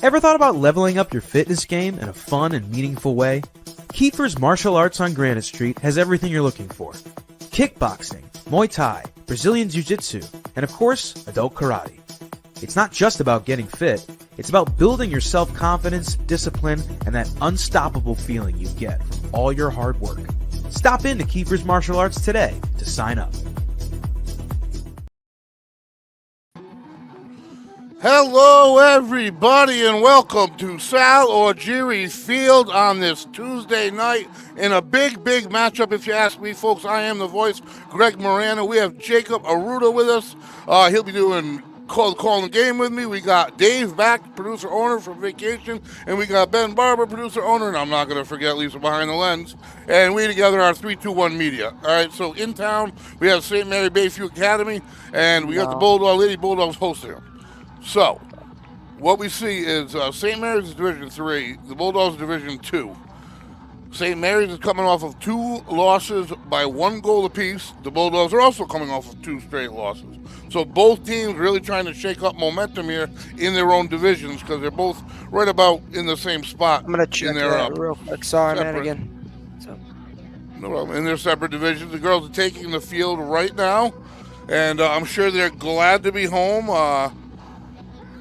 Ever thought about leveling up your fitness game in a fun and meaningful way? Kiefer's Martial Arts on Granite Street has everything you're looking for. Kickboxing, Muay Thai, Brazilian Jiu-Jitsu, and of course, adult karate. It's not just about getting fit, it's about building your self-confidence, discipline, and that unstoppable feeling you get from all your hard work. Stop into Kiefer's Martial Arts today to sign up. Hello, everybody, and welcome to Sal Orgiri's Field on this Tuesday night in a big matchup, if you ask me, folks. I am the voice, Greg Morano. We have Jacob Arruda with us. He'll be doing calling the game with me. We got Dave back, producer-owner from vacation, and we got Ben Barber, producer-owner, and I'm not going to forget Lisa behind the lens. And we together are 321 Media. All right, so in town, we have St. Mary Bayview Academy, and we got the Lady Bulldogs hosting them. So, what we see is St. Mary's is Division 3, the Bulldogs Division 2. St. Mary's is coming off of 2 losses by 1 goal apiece. The Bulldogs are also coming off of 2 straight losses. So both teams really trying to shake up momentum here in their own divisions because they're both right about in the same spot. I'm going to check that real quick. Sorry, man, again. So. No problem. In their separate divisions, the girls are taking the field right now, and I'm sure they're glad to be home.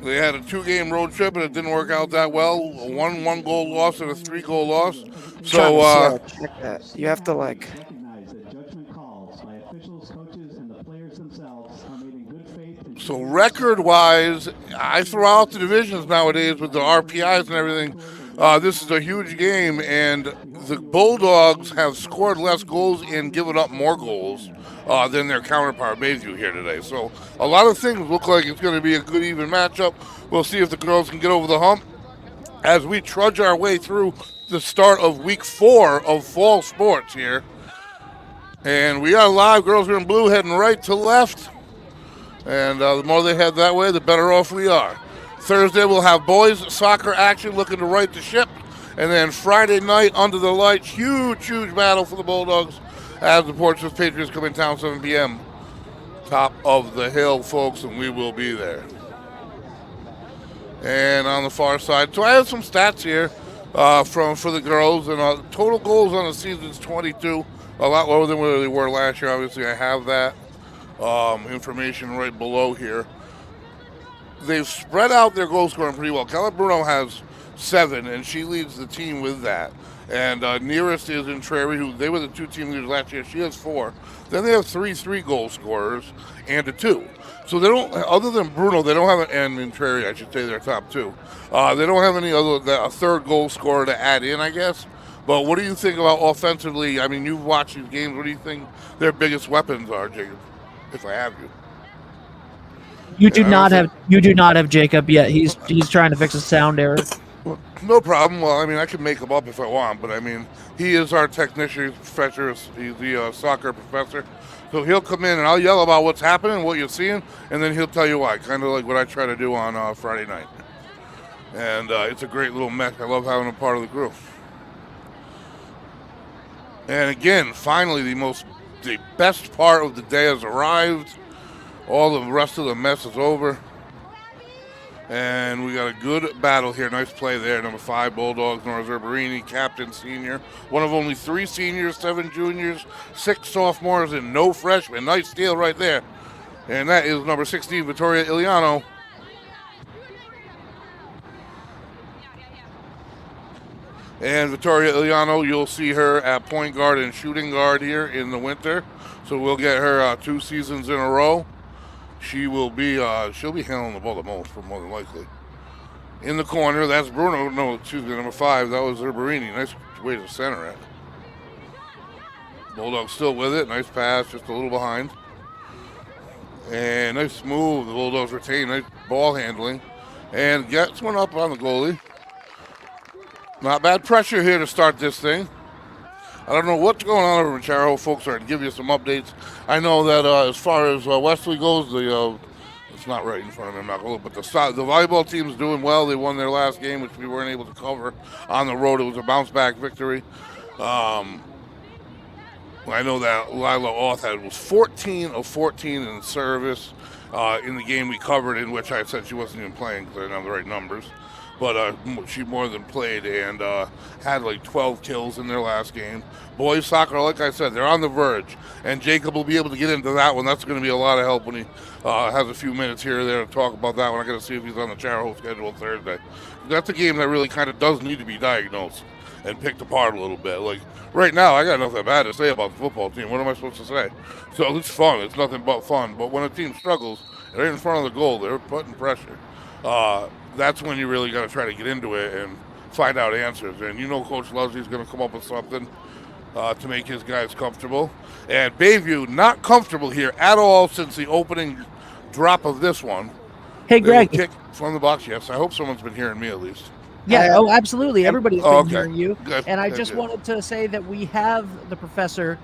They had a 2-game road trip, and it didn't work out that well. A 1-goal loss and a 3-goal loss. So, check that. You have to, like... So, record-wise, I throw out the divisions nowadays with the RPIs and everything. This is a huge game, and the Bulldogs have scored less goals and given up more goals than their counterpart Bayview here today. So a lot of things look like it's going to be a good even matchup. We'll see if the girls can get over the hump as we trudge our way through the start of week 4 of fall sports here. And we are live. Girls are in blue heading right to left. And the more they head that way, the better off we are. Thursday we'll have boys soccer action looking to right the ship. And then Friday night under the lights, huge battle for the Bulldogs as the Portsmouth Patriots come in town 7 p.m. Top of the hill, folks, and we will be there. And on the far side, so I have some stats here for the girls, and total goals on the season is 22, a lot lower than where they were last year. Obviously, I have that information right below here. They've spread out their goal scoring pretty well. Kella Bruno has 7, and she leads the team with that. And nearest is in Trary, who they were the 2 team leaders last year. She has 4. Then they have 3 goal scorers and a 2. So they don't, other than Bruno, they don't have and in Trary, I should say, their top 2. They don't have any other, a 3rd goal scorer to add in, I guess. But what do you think about offensively? I mean, you've watched these games. What do you think their biggest weapons are, Jacob? If I have you. You do not have Jacob yet. He's trying to fix a sound error. Well, no problem. Well, I mean, I can make him up if I want, but I mean, he is our technician, professor. He's the soccer professor. So he'll come in and I'll yell about what's happening, what you're seeing, and then he'll tell you why, kind of like what I try to do on Friday night. And it's a great little mess. I love having him part of the group. And again, finally, the best part of the day has arrived. All the rest of the mess is over. And we got a good battle here. Nice play there. Number 5, Bulldogs, Nora Zerberini, captain, senior. One of only 3 seniors, 7 juniors, 6 sophomores, and no freshmen. Nice steal right there. And that is number 16, Vittoria Iliano. And Vittoria Iliano, you'll see her at point guard and shooting guard here in the winter. So we'll get her 2 seasons in a row. She will be, she'll be handling the ball the most, more than likely. In the corner, that's Bruno. No, excuse me, number 5. That was Zerberini. Nice way to center it. Bulldogs still with it. Nice pass, just a little behind. And nice move. The Bulldogs retain. Nice ball handling. And gets one up on the goalie. Not bad pressure here to start this thing. I don't know what's going on over in Charo. Folks are to give you some updates. I know that as far as Wesley goes, it's not right in front of me, I'm not going to look, but the volleyball team's doing well. They won their last game, which we weren't able to cover on the road. It was a bounce-back victory. I know that Lila Auth was 14 of 14 in service in the game we covered, in which I said she wasn't even playing because I didn't have the right numbers. but she more than played and had like 12 kills in their last game. Boys soccer, like I said, they're on the verge, and Jacob will be able to get into that one. That's going to be a lot of help when he has a few minutes here or there to talk about that one. I got to see if he's on the Charo schedule Thursday. That's a game that really kind of does need to be diagnosed and picked apart a little bit. Like right now, I got nothing bad to say about the football team. What am I supposed to say? So it's fun. It's nothing but fun. But when a team struggles, they're in front of the goal. They're putting pressure. That's when you really got to try to get into it and find out answers. And you know Coach Leslie's going to come up with something to make his guys comfortable. And Bayview not comfortable here at all since the opening drop of this one. Hey, Greg. Kick from the box, yes. I hope someone's been hearing me at least. Yeah, oh, absolutely. Everybody's been hearing you. Good. And I just wanted to say that we have the professor,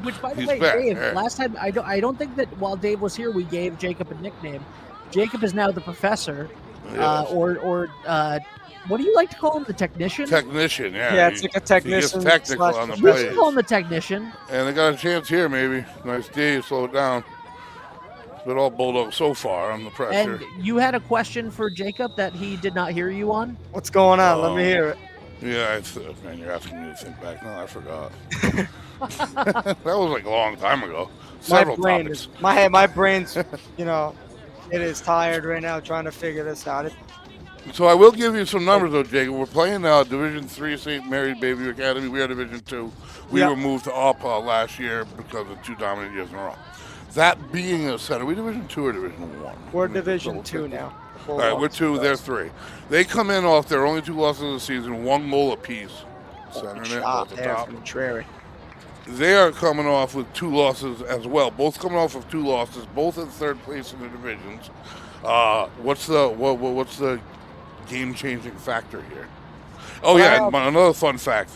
which, by the He's way, back. Dave, Yeah. last time, I don't think that while Dave was here, we gave Jacob a nickname. Jacob is now the professor, Yes. or what do you like to call him? The technician? Technician, yeah. Yeah, it's like a technician. He gets technical on the We plays. can call him the technician. And they got a chance here, maybe. Nice D, slow it down. It's been all Bulldog so far on the pressure. And you had a question for Jacob that he did not hear you on? What's going on? Let me hear it. Yeah, man, you're asking me to think back. No, I forgot. That was like a long time ago. Several topics. My brain's, it is tired right now trying to figure this out. So I will give you some numbers, though, Jacob. We're playing Division III St. Mary's Bayview Academy. We are Division II. We were moved to APA last year because of 2 dominant years in a row. That being said, are we Division II or Division I? We're Division II now. All right, we're 2, they're 3. They come in off their only 2 losses of the season, 1 goal apiece. Centering it at the top. From Trary. They are coming off with 2 losses as well. Both coming off of 2 losses, both in 3rd place in the divisions. What's the game-changing factor here? Oh yeah, and another fun fact.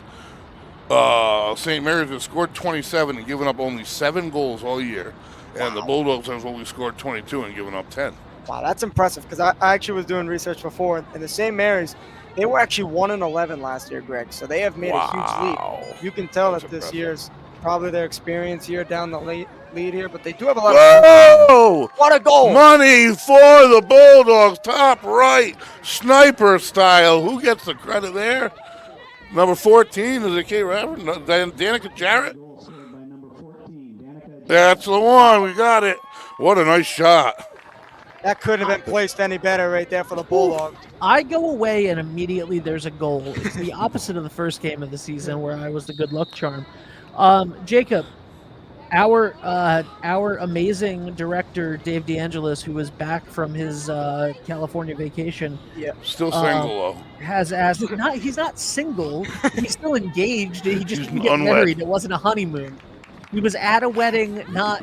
St. Mary's has scored 27 and given up only 7 goals all year, and the Bulldogs have only scored 22 and given up 10. Wow, that's impressive because I actually was doing research before, and the St. Mary's, they were actually 1-11 last year, Greg. So they have made a huge leap. You can tell that this year's probably their experience here down the lead here, but they do have a lot of what a goal! Money for the Bulldogs, top right, sniper style. Who gets the credit there? Number 14, is it Kate Rabbit? No, Danica Jarrett? That's the one, we got it. What a nice shot. That couldn't have been placed any better right there for the Bulldogs. I go away and immediately there's a goal. It's the opposite of the first game of the season where I was the good luck charm. Jacob, our amazing director Dave DeAngelis, who is back from his California vacation, still single though. Has asked. He's not single. He's still engaged. He just didn't get unwed. married. It wasn't a honeymoon. He was at a wedding, not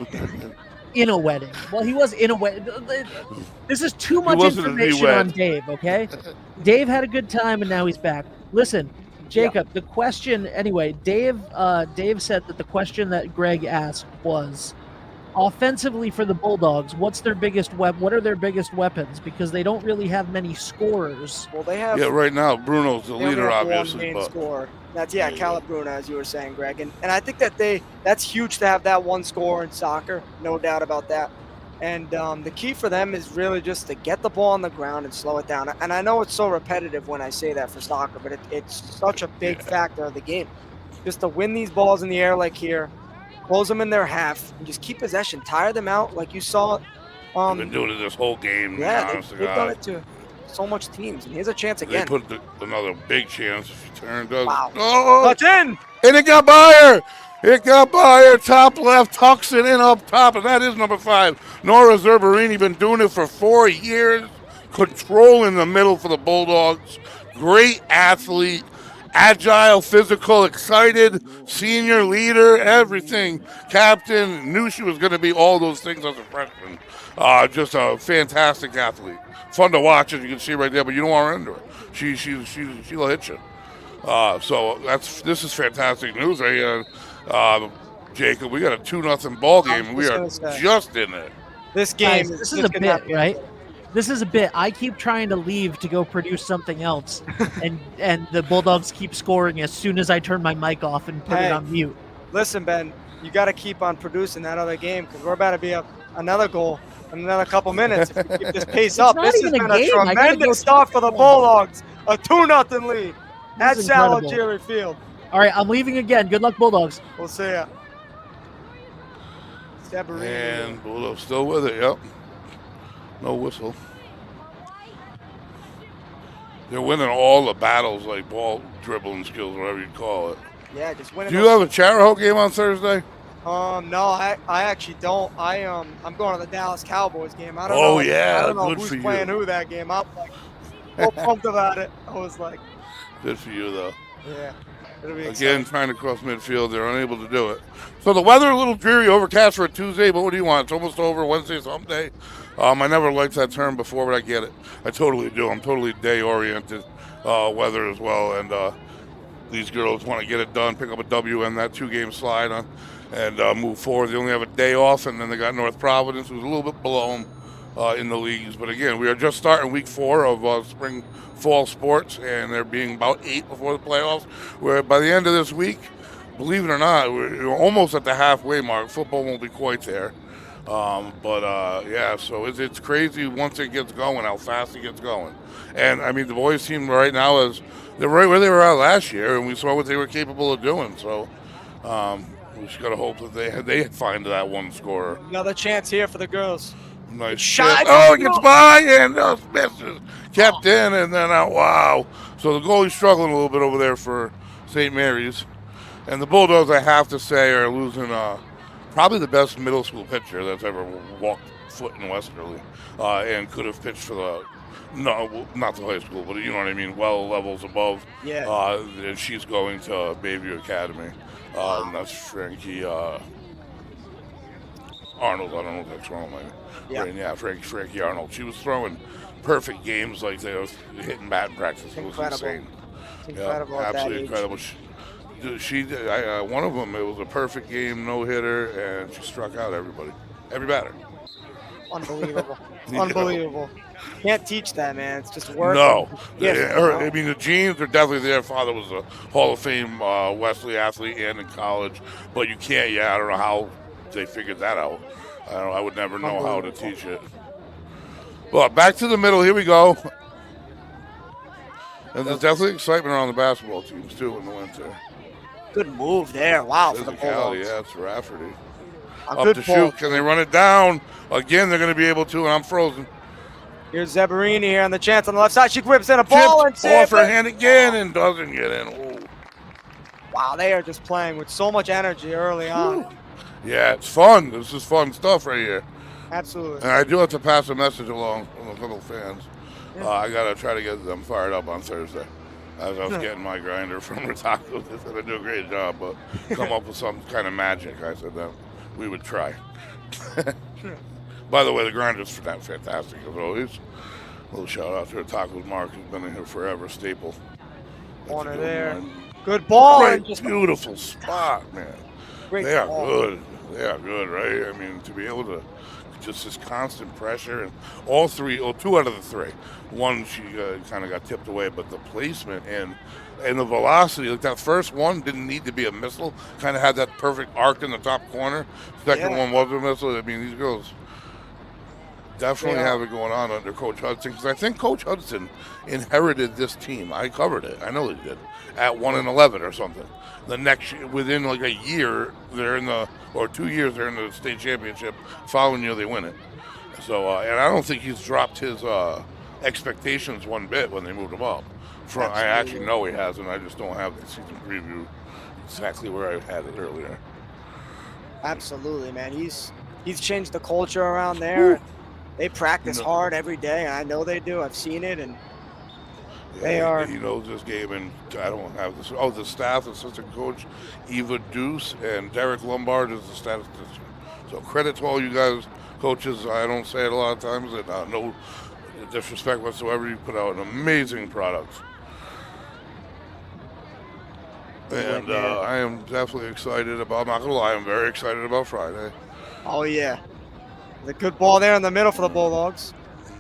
in a wedding. Well, he was in a wedding. This is too much information on Dave. Okay, Dave had a good time and now he's back. Listen. Jacob, the question anyway. Dave said that the question that Greg asked was, offensively for the Bulldogs, what are their biggest weapons? Because they don't really have many scorers. Well, they have. Yeah, right now Bruno's the leader, obviously. One main scorer. That's Caleb Bruno, as you were saying, Greg, and I think that that's huge to have that one scorer in soccer, no doubt about that. And the key for them is really just to get the ball on the ground and slow it down. And I know it's so repetitive when I say that for soccer, but it's such a big factor of the game. Just to win these balls in the air like here, close them in their half, and just keep possession, tire them out like you saw. They've been doing it this whole game. Yeah, they've done it to so much teams. And here's a chance again. They put another big chance. Turn does. Wow. Oh, that's in! And it got by her. It got by her, top left, tucks it in up top, and that is number 5. Nora Zerberini, been doing it for 4 years. Control in the middle for the Bulldogs. Great athlete, agile, physical, excited, senior leader, everything. Captain, knew she was going to be all those things as a freshman. Just a fantastic athlete. Fun to watch, as you can see right there, but you don't want her into her. She'll hit you. So this is fantastic news right here. Jacob, we got a 2-0 ball game, and we are just in it. This game, guys, this is a bit, right? This is a bit. I keep trying to leave to go produce something else, and the Bulldogs keep scoring as soon as I turn my mic off and put it on mute. Listen, Ben, you got to keep on producing that other game because we're about to be up another goal. in another couple minutes if we keep this pace It's up. not This has even a been a game. I gotta go tremendous start for the Bulldogs. A 2-0 lead at is Sal incredible. Algieri Field. All right, I'm leaving again. Good luck, Bulldogs. We'll see ya. Severini. And Bulldogs still with it, yep. No whistle. They're winning all the battles, like ball dribbling skills, whatever you call it. Yeah, just winning. Do you have a Charahoe game on Thursday? No, I actually don't. I'm going to the Dallas Cowboys game. I don't Oh, know. yeah, I don't know good who's for you. playing who that game. I'm like so pumped about it. I was like, Good for you, though. yeah, it'll be Again, exciting. trying to cross midfield, they're unable to do it. So the weather a little dreary, overcast for a Tuesday, but what do you want? It's almost over. Wednesday's hump day. I never liked that term before, but I get it. I totally do. I'm totally day-oriented weather as well, and these girls want to get it done, pick up a W in that 2-game slide on, and move forward. They only have a day off, and then they got North Providence, who's a little bit below them in the leagues. But again, we are just starting week 4 of spring fall sports, and there being about 8 before the playoffs, where by the end of this week, believe it or not, we're almost at the halfway mark. Football won't be quite there. Yeah, so it's crazy once it gets going, how fast it gets going. And, I mean, the boys team right now they're right where they were at last year, and we saw what they were capable of doing. So we just got to hope that they find that one scorer. Another chance here for the girls. Nice Shot. shot. Oh, it gets by, and those misses. Kept in, and then out. Wow. So the goalie's struggling a little bit over there for St. Mary's. And the Bulldogs, I have to say, are losing probably the best middle school pitcher that's ever walked foot in Westerly, and could have pitched for no, not the high school, but you know what I mean, well levels above. Yeah. And she's going to Bayview Academy. And that's Frankie Arnold. I don't know if that's wrong. Yeah, Frankie Arnold. She was throwing perfect games like they were hitting batting practice. It was insane. It's incredible. Yeah, at that absolutely age. incredible. She one of them, it was a perfect game, no hitter, and she struck out every batter. Unbelievable. Yeah. Unbelievable. Can't teach that, man. It's just work. No. Yeah, I mean, the genes are definitely there. Father was a Hall of Fame Wesley athlete and in college, but you can't, I don't know how they figured that out. I would never know how to teach it. Well, back to the middle. Here we go. And there's definitely excitement around the basketball teams, too, in the winter. Good move there. Wow, for the Bulldogs. Yeah, it's Rafferty. A Up good to ball. shoot. Can they run it down? Again, they're going to be able to, and I'm frozen. Here's Zeberini here on the chance on the left side. She whips in a ball and Off saves her it. hand again and doesn't get in. Ooh. Wow, they are just playing with so much energy early on. Yeah, it's fun. This is fun stuff right here. Absolutely. And I do have to pass a message along to the little fans. I got to try to get them fired up on Thursday. As I was getting my grinder from Ritako, they said I do a great job, but come up with some kind of magic. I said that we would try. By the way, the grinder's fantastic as always. A little shout out to Ritako Mark, who's been in here forever, staple. Corner That's a good there. one. Good ball. Great, and just beautiful spot, man. great They are ball. good. They are good, right? I mean, to be able to just this constant pressure, and all 2 out of the 3. One, she kind of got tipped away, but the placement and the velocity, like that first one didn't need to be a missile, kind of had that perfect arc in the top corner. Second one was a missile. I mean, these girls definitely have it going on under Coach Hudson, because I think Coach Hudson inherited this team. I covered it. I know he did. At 1-11 or something. The next, within like a year, they're in or 2 years, they're in the state championship. Following year, they win it. So, and I don't think he's dropped his expectations one bit when they moved him up. I actually know he hasn't. I just don't have the season preview exactly where I had it earlier. Absolutely, man. He's changed the culture around there. They practice hard every day, and I know they do. I've seen it, and they are. He knows this game, and I don't have this. Oh, the staff, assistant coach Eva Deuce, and Derek Lombard is the statistician. So credit to all you guys, coaches. I don't say it a lot of times, and no disrespect whatsoever. You put out an amazing product. And I am definitely excited about, I'm not going to lie, I'm very excited about Friday. Oh, yeah. The good ball there in the middle for the Bulldogs.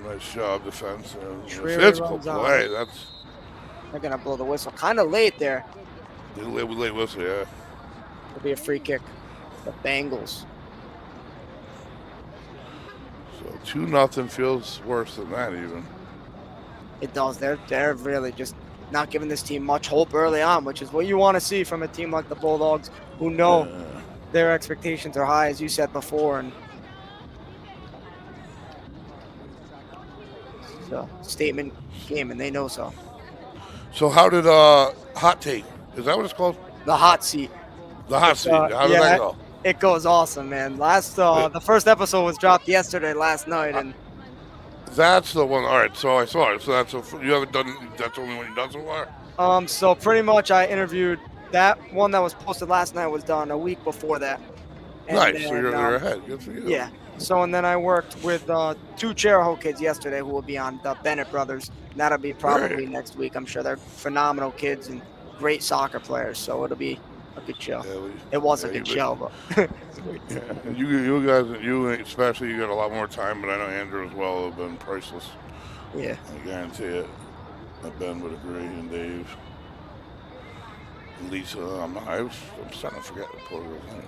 Nice job, defense. Physical play. They're going to blow the whistle. Kind of late there. Late whistle, yeah. It'll be a free kick. The Bengals. So 2-0 feels worse than that even. It does. They're really just not giving this team much hope early on, which is what you want to see from a team like the Bulldogs, who know their expectations are high, as you said before. And so, statement game, and they know so. So how did Hot Take? Is that what it's called? The hot seat. The Hot Seat. How did that go? It goes awesome, man. The first episode was dropped last night, and that's the one. All right, so I saw it. So you haven't done. That's the only one you've done so far. So pretty much I interviewed that one that was posted last night was done a week before that. And nice. then, so you're ahead. Good for you. Yeah. So and then I worked with 2 Cheraho kids yesterday who will be on the Bennett brothers. And that'll be probably next week. I'm sure they're phenomenal kids and great soccer players. So it'll be a good show. It was a good show, but you guys, especially, you got a lot more time, but I know Andrew as well have been priceless. Yeah, I guarantee it. Ben would agree, and Dave, and Lisa. I'm starting to forget the poor name.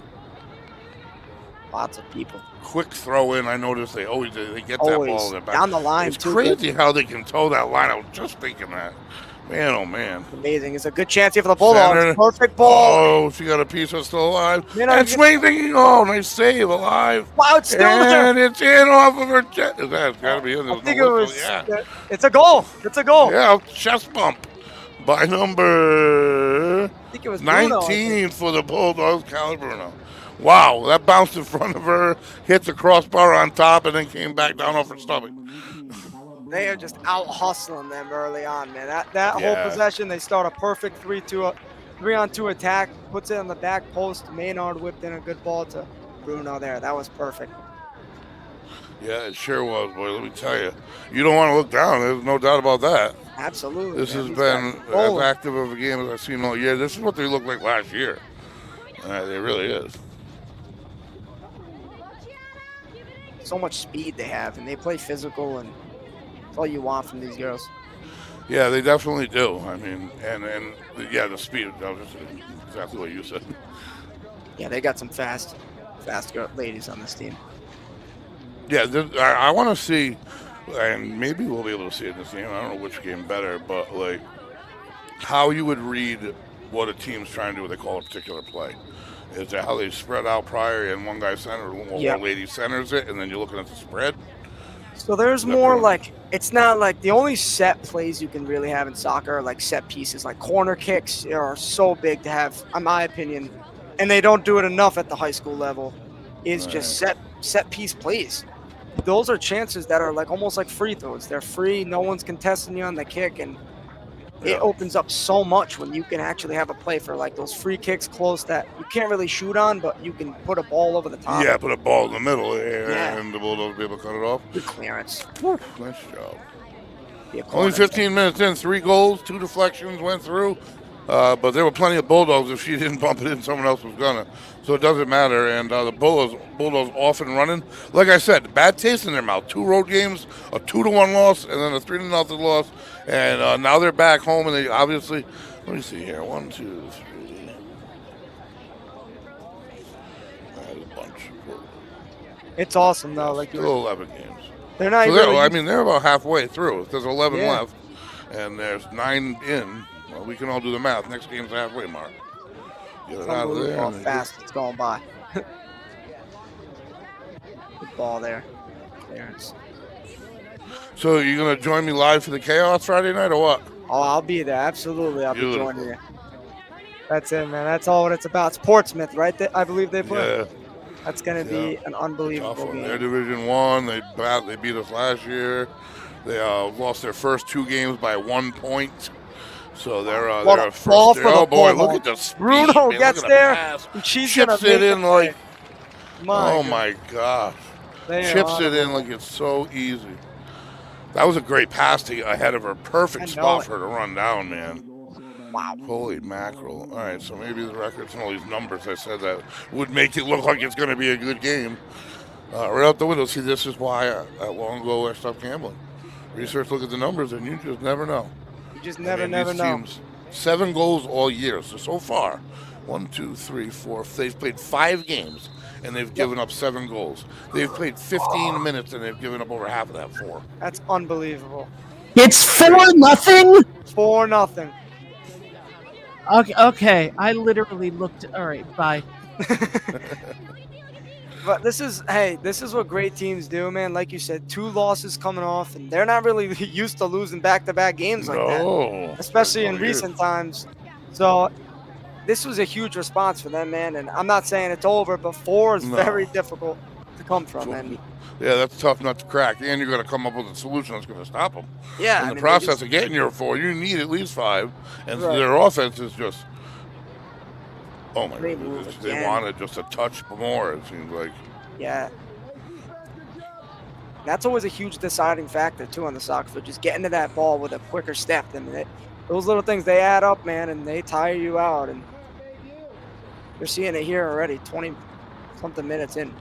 Lots of people. Quick throw in. I noticed they get that ball in their back. Down the line. It's crazy how they can toe that line. I was just thinking that. Man, oh man. Amazing. It's a good chance here for the Bulldogs. Center. Perfect ball. Oh, she got a piece that's still alive. And swing thinking, nice save, alive. Wow, it's still there. And it's in off of her chest. That's got to be in. I think it was. Yeah. It's a goal. It's a goal. Yeah, chest bump by number I think it was 19 for the Bulldogs, Callie Bruno. Wow, that bounced in front of her, hit the crossbar on top, and then came back down off her stomach. They are just out hustling them early on, man. That whole possession, they start a perfect 3-on-2 attack, puts it on the back post. Maynard whipped in a good ball to Bruno there. That was perfect. Yeah, it sure was, boy. Let me tell you, you don't want to look down. There's no doubt about that. Absolutely. This has been as active of a game as I've seen all year. This is what they looked like last year. It really is. So much speed they have, and they play physical, and that's all you want from these girls. Yeah, they definitely do. I mean, and the speed. That was exactly what you said. Yeah, they got some fast girl ladies on this team. Yeah, I want to see, and maybe we'll be able to see it in this game. I don't know which game better, but like how you would read what a team's trying to do when they call a particular play. Is that how they spread out prior and one guy centers, one lady centers it, and then you're looking at the spread? So there's more like, it's not like the only set plays you can really have in soccer are like set pieces. Like corner kicks are so big to have, in my opinion, and they don't do it enough at the high school level, is just set piece plays. Those are chances that are like almost like free throws. They're free, no one's contesting you on the kick, and it opens up so much when you can actually have a play for like those free kicks close that you can't really shoot on, but you can put a ball over the top. Yeah, put a ball in the middle and the Bulldogs will be able to cut it off. Good clearance. Nice job. Only 15 minutes in, 3 goals, 2 deflections went through. But there were plenty of Bulldogs. If she didn't bump it in, someone else was gonna. So it doesn't matter. And the Bulldogs off and running. Like I said, bad taste in their mouth. 2 road games, a 2-1 loss, and then a 3-0 loss. And now they're back home, and they obviously. Let me see here. 1, 2, 3. That's a bunch. It's awesome though. Like still 11 games. They're not. So they're about halfway through. There's 11 left, and there's 9 in. Well, we can all do the math. Next game's the halfway mark. Get it out of there. How fast it's going by. Good ball there. Clearance. So you're going to join me live for the Chaos Friday night or what? Oh, I'll be there. Absolutely. I'll be joining you. That's it, man. That's all what it's about. It's Portsmouth, right? I believe they play. Yeah. That's going to be an unbelievable game. They're Division 1. They beat us last year. They lost their first 2 games by 1 point. So they're first. Oh boy, look at the speed. Bruno gets there. She's chips it in like. Oh my gosh. Chips it in like it's so easy. That was a great pass ahead of her. Perfect spot for her to run down, man. Wow. Holy mackerel. All right, so maybe the records and all these numbers I said that would make it look like it's going to be a good game. Right out the window. See, this is why long ago I stopped gambling. Research, look at the numbers, and you just never know. Just never know. Teams, 7 goals all year. So far, 1, 2, 3, 4. They've played 5 games, and they've given up 7 goals. They've played 15 minutes, and they've given up over half of that 4. That's unbelievable. It's 4-0. 4-0. Okay. I literally looked. All right, bye. But this is what great teams do, man. Like you said, 2 losses coming off, and they're not really used to losing back-to-back games like that, especially in recent times. So this was a huge response for them, man. And I'm not saying it's over, but 4 is very difficult to come from. And yeah, that's tough nut to crack. And you're going to come up with a solution that's going to stop them. Yeah, in the process of getting your 4, you need at least 5, and their offense is just. Oh my goodness! They wanted just a touch more. It seems like. Yeah. That's always a huge deciding factor too on the soccer field. Just getting to that ball with a quicker step than those little things. They add up, man, and they tire you out. And you're seeing it here already. 20-something minutes in.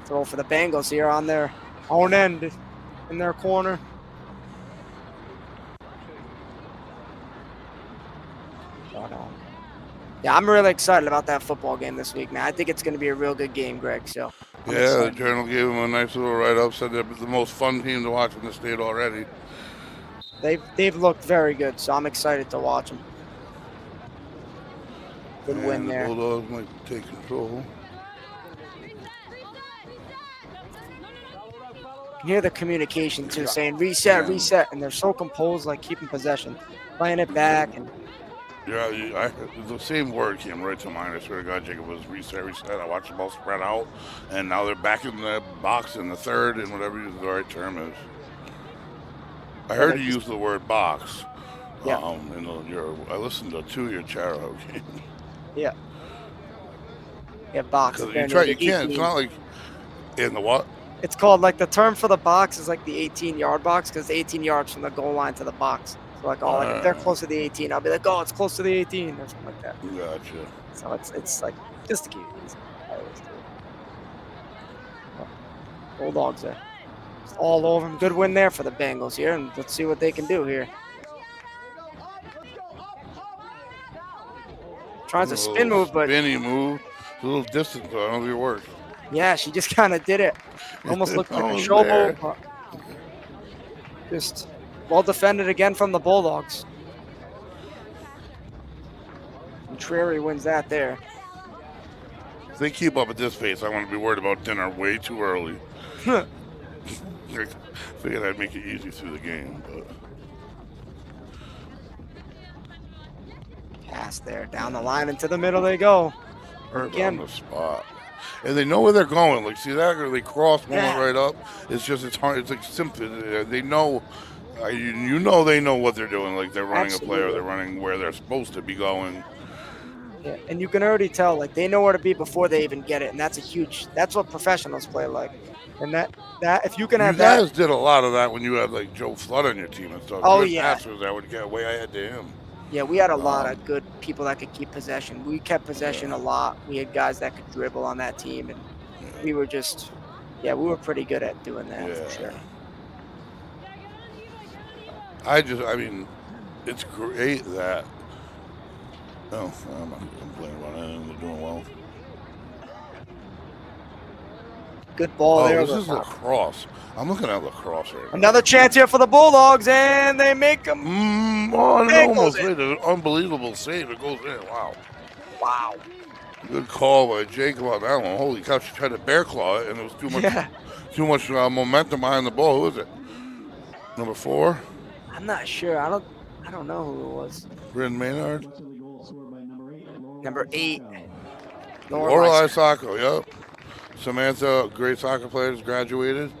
Throw for the Bengals here on their own end in their corner. Yeah, I'm really excited about that football game this week, man. I think it's going to be a real good game, Greg. So the Journal gave them a nice little write-up. Said they're the most fun team to watch in the state already. They've looked very good, so I'm excited to watch them. Good win there. The Bulldogs might take control. You can hear the communication too, saying reset, and they're so composed, like keeping possession, playing it back, and. Yeah, the same word came right to mind. I swear to God, Jacob, was reset. I watched the ball spread out, and now they're back in the box in the third, and whatever the right term is. I heard you use the word box. Yeah. I listened to 2 of your Charo games. Yeah. Yeah, box. You can't. It's not like in the what? It's called, like, the term for the box is like the 18-yard box, because it's 18 yards from the goal line to the box. Like, if they're close to the 18, I'll be like, it's close to the 18 or something like that. Gotcha. So it's like, just to keep it easy. I always do. Bulldogs there. Just all over them. Good win there for the Bengals here, and let's see what they can do here. Tries a spin move, but. Spinny move. It's a little distant, though. I don't think it worked. Yeah, she just kind of did it. Almost looked like a showboat, but just. Well defended again from the Bulldogs. And Trary wins that there. If they keep up at this pace, I want to be worried about dinner way too early. Figured I'd make it easy through the game, but. Pass there, down the line into the middle they go. Again. On the spot. And they know where they're going. Like, see that? They cross one right up. It's hard. It's like simple. They know. They know what they're doing. Like, they're running a play, or they're running where they're supposed to be going. Yeah, and you can already tell, like, they know where to be before they even get it, and that's what professionals play like. And that if you can have that. You guys did a lot of that when you had, like, Joe Flood on your team and stuff. Oh, yeah. Passers that would get way ahead to him. Yeah, we had a lot of good people that could keep possession. We kept possession a lot. We had guys that could dribble on that team, and we were just, we were pretty good at doing that for sure. I mean, it's great that. Oh, I'm not complaining about it. They're doing well. Good ball there. This is lacrosse. I'm looking at lacrosse right now. Another chance here for the Bulldogs, and they make them. Almost made an unbelievable save. It goes in. Wow. Good call by Jacob on that one. Holy cow, she tried to bear claw it, and there was too much momentum behind the ball. Who is it? Number 4? I'm not sure. I don't know who it was. Bryn Maynard? Number 8. Lorelei Sacco, yep. Samantha, great soccer player, has graduated.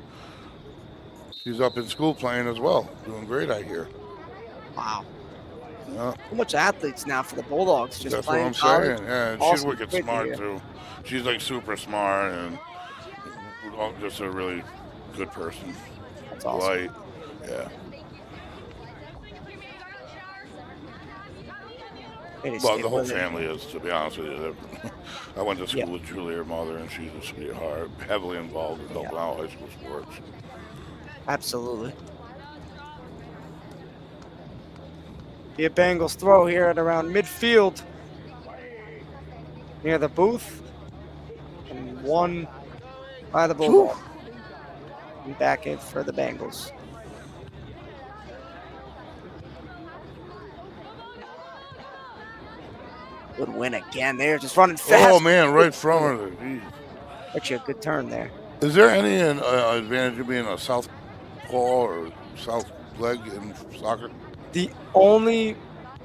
She's up in school playing as well. Doing great, I hear. Wow. Yeah. So much athletes now for the Bulldogs. Just That's playing what I'm college. saying. Yeah, and Awesome. she's wicked smart, too. She's, like, super smart and just a really good person. That's awesome. Light. Yeah. Well, the whole family is, to be honest with you. I went to school with Julie, her mother, and she's a sweetheart, heavily involved in helping out high school sports. Absolutely. Be a Bengals throw here at around midfield near the booth. And one by the Bulldog. And back in for the Bengals. Good win again. They're just running fast. Oh, man, right from her. Actually, a good turn there. Is there any advantage of being a south paw or south leg in soccer? The only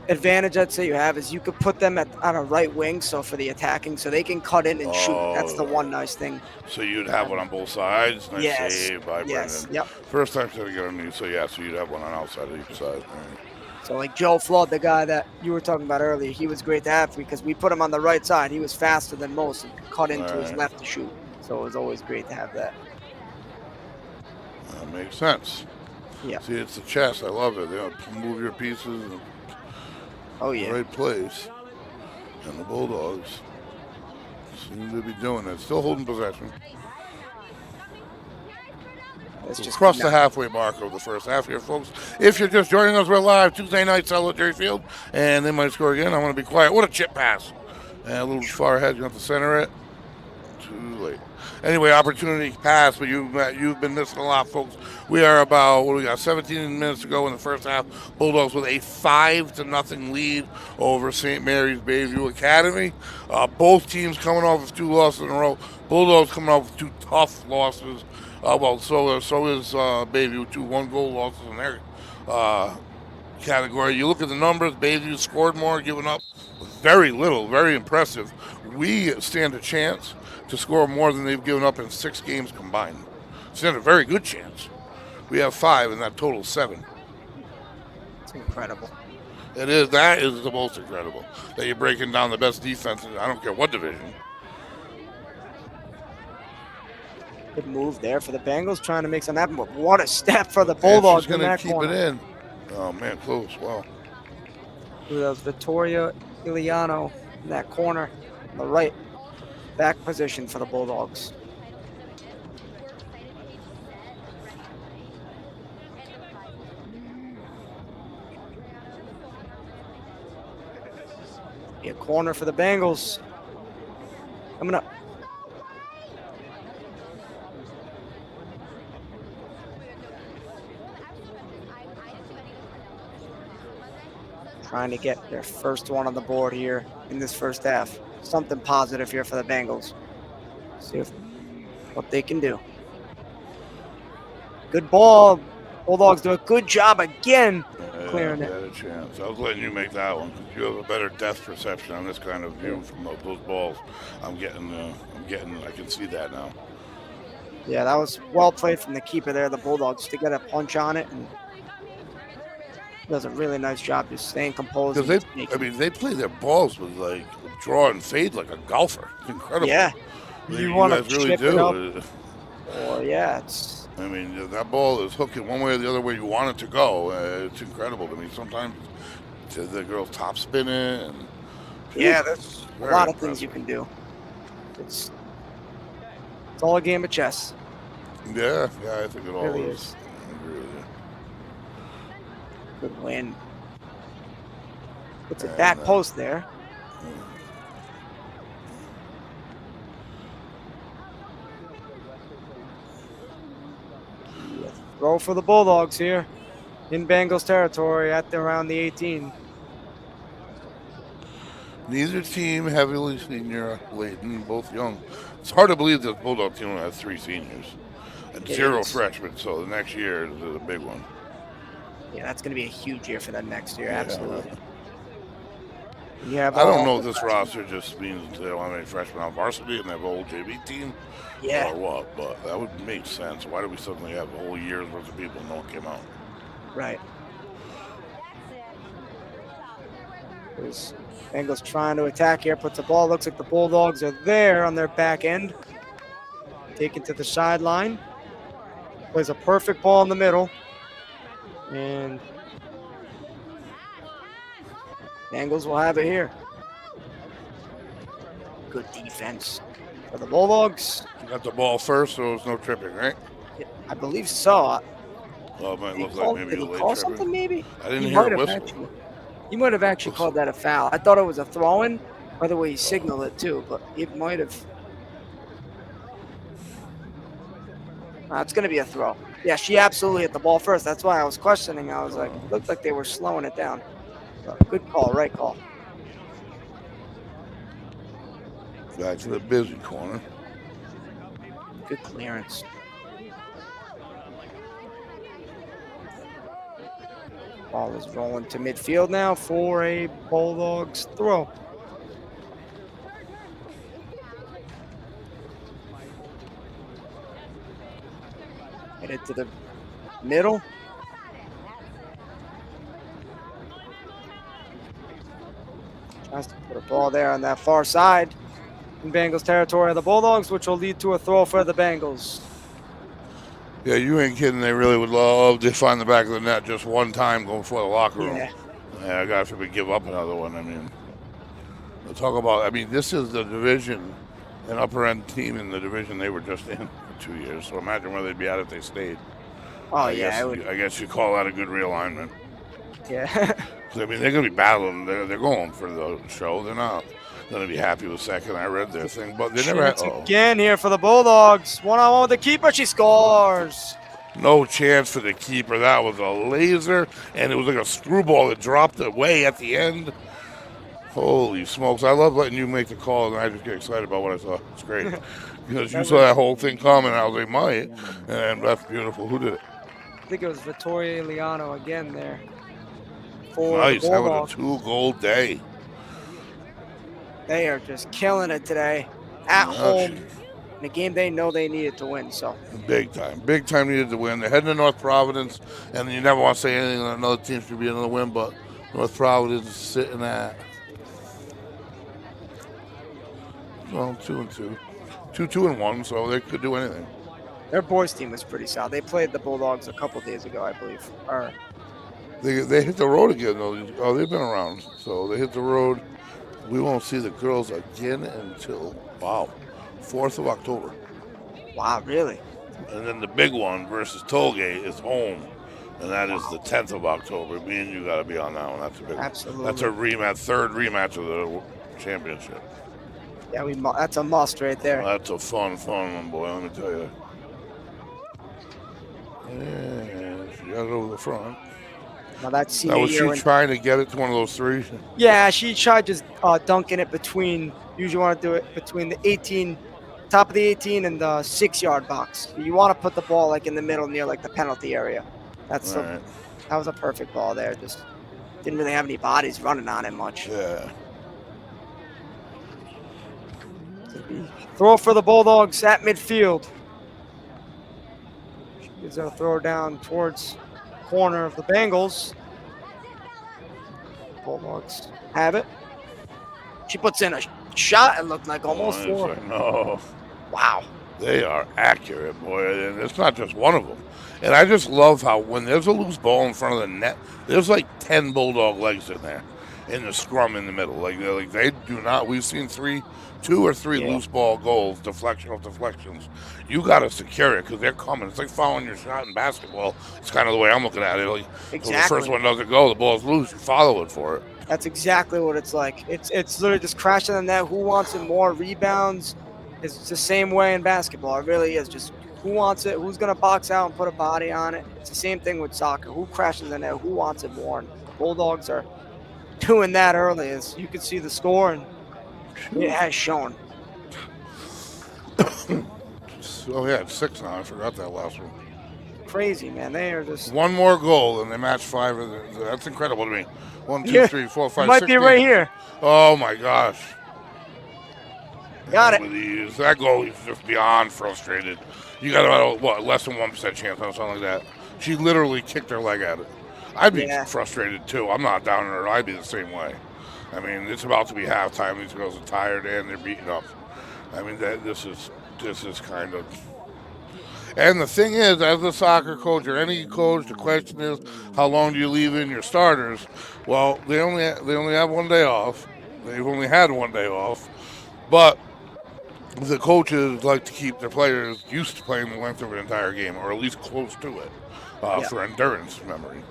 advantage I'd say you have is you could put them on a right wing, so for the attacking, so they can cut in and shoot. That's the one nice thing. So you'd have one on both sides. Nice save by Yes. Brendan. Yep. First time to get on me, so you'd have one on outside of each side. So like Joe Flood, the guy that you were talking about earlier, he was great to have because we put him on the right side. He was faster than most and could cut into his left to shoot. So it was always great to have that. That makes sense. Yeah. See, it's the chest. I love it. They move your pieces in the right place. And the Bulldogs seem to be doing it. Still holding possession. We'll cross the halfway mark of the first half here, folks. If you're just joining us, we're live Tuesday night, South Jerry Field, and they might score again. I want to be quiet. What a chip pass. And a little far ahead. You have to center it. Too late. Anyway, opportunity pass, but you've been missing a lot, folks. We are about, 17 minutes to go in the first half. Bulldogs with a 5-0 lead over St. Mary's Bayview Academy. Both teams coming off of 2 losses in a row. Bulldogs coming off with 2 tough losses. So is Bayview, 2 one-goal losses in their category. You look at the numbers, Bayview scored more, giving up very little, very impressive. We stand a chance to score more than they've given up in 6 games combined. Stand a very good chance. We have 5, and that totals 7. It's incredible. It is. That is the most incredible. That you're breaking down the best defense in, I don't care what division. Good move there for the Bengals, trying to make something happen. But what a step for the Bulldogs in that keep corner. it in. Oh, man, close. Wow. That was Vittoria Iliano in that corner, on the right back position for the Bulldogs. Be a corner for the Bengals. Coming up. Trying to get their first one on the board here in this first half. Something positive here for the Bengals. See what they can do. Good ball. Bulldogs do a good job again clearing it. Had a chance. I was letting you make that one because you have a better depth perception on this kind of view from those balls. I can see that now. Yeah, that was well played from the keeper there, the Bulldogs, to get a punch on it. And does a really nice job just staying composed. Because they play their balls with like draw and fade like a golfer. It's incredible. Yeah, you want to really chip it do. up. Or it's. I mean, that ball is hooking one way or the other way you want it to go. It's incredible to me. Sometimes the girls top spin it. And yeah, there's a lot of things you can do. It's all a game of chess. Yeah, I think it all really is. I agree with you. Good win. Puts it back post there. Throw for the Bulldogs here in Bengals territory at around the 18. Neither team heavily senior laden, both young. It's hard to believe that the Bulldog team only has 3 seniors and 0 freshmen, so the next year is a big one. Yeah, that's going to be a huge year for them next year, absolutely. Yeah, I don't know if this roster just means they don't have any freshmen on varsity and they have a whole JV team or what, but that would make sense. Why do we suddenly have a whole year's worth of people and no one came out? Right. There's Bengals trying to attack here, puts the ball. Looks like the Bulldogs are there on their back end. Taken to the sideline. Plays a perfect ball in the middle. And Bengals will have it here. Good defense for the Bulldogs. You got the ball first, so there's no tripping, right? Yeah, I believe so. Well, it might look did like maybe he a late call tripping. something maybe? I didn't He hear might a have whistle. actually. He might have actually called that a foul. I thought it was a throw-in, by the way he signaled it too, but he might have. It's going to be a throw. Yeah, she absolutely hit the ball first. That's why I was questioning. I was like, looked like they were slowing it down. But good call, right call. Back to the busy corner. Good clearance. Ball is rolling to midfield now for a Bulldogs throw. Headed to the middle. Tries to put a ball there on that far side in Bengals territory of the Bulldogs, which will lead to a throw for the Bengals. Yeah, you ain't kidding. They really would love to find the back of the net just one time going for the locker room. Yeah, God forbid give up another one. I mean, we'll talk about, I mean, this is the division, an upper end team in the division they were just in for 2 years. So imagine where they'd be at if they stayed. I guess you call that a good realignment. Yeah. I mean, they're going to be battling. They're going for the show. They're not going to be happy with second. I read their thing, but they never had. Again here for the Bulldogs. One-on-one with the keeper. She scores. No chance for the keeper. That was a laser, and it was like a screwball that dropped away at the end. Holy smokes. I love letting you make the call, and I just get excited about what I saw. It's great. Because you saw that whole thing coming, and I was like, might. And that's beautiful. Who did it? I think it was Vittoria Liano again there. Nice, having a 2-goal day. They are just killing it today at home in a game they know they needed to win. So big time needed to win. They're heading to North Providence, and you never want to say anything that another team should be another win, but North Providence is sitting at 2-2, 2-2-1, so they could do anything. Their boys team was pretty solid. They played the Bulldogs a couple days ago, I believe. They hit the road again, though. Oh, they've been around. So they hit the road. We won't see the girls again until, 4th of October. Wow, really? And then the big one versus Tollgate is home, and that is the 10th of October. Me and you got to be on that one. That's a big one. Absolutely. That's a rematch, third rematch of the championship. Yeah, that's a must right there. That's a fun one, boy, let me tell you. And she got it over the front. Now that's was she trying to get it to one of those three? Yeah, she tried just dunking it between. Usually want to do it between the 18, top of the 18 and the 6-yard box. You want to put the ball like in the middle near like the penalty area. That was a perfect ball there. Just didn't really have any bodies running on it much. Yeah. Throw for the Bulldogs at midfield. She gives a throw down towards corner of the Bengals. Bulldogs have it. She puts in a shot. It looked like almost 4. No. Wow. They are accurate, boy. And it's not just one of them. And I just love how when there's a loose ball in front of the net, there's like 10 Bulldog legs in there in the scrum in the middle. Like they do not. We've seen 2 or 3 loose ball goals, deflections. You got to secure it because they're coming. It's like following your shot in basketball. It's kind of the way I'm looking at it. Like, exactly. So the first one doesn't go, the ball's loose. You follow it for it. That's exactly what it's like. It's literally just crashing on that. Who wants it more? Rebounds. It's the same way in basketball. It really is. Just who wants it? Who's going to box out and put a body on it? It's the same thing with soccer. Who crashes in there? Who wants it more? And the Bulldogs are doing that early. As you can see the score, and it has shown. Oh, yeah, it's 6 now. I forgot that last one. Crazy, man. They are just... One more goal, and they match 5. That's incredible to me. 1, 2, 3, 4, 5, 6. Might be right here. Oh, my gosh. Got it. That goal is just beyond frustrated. You got about, less than 1% chance on something like that. She literally kicked her leg at it. I'd be frustrated, too. I'm not down on her. I'd be the same way. I mean, it's about to be halftime. These girls are tired, and they're beaten up. I mean, this is kind of... And the thing is, as a soccer coach or any coach, the question is, how long do you leave in your starters? Well, they only have 1 day off. They've only had 1 day off. But the coaches like to keep their players used to playing the length of an entire game, or at least close to it, for endurance memory.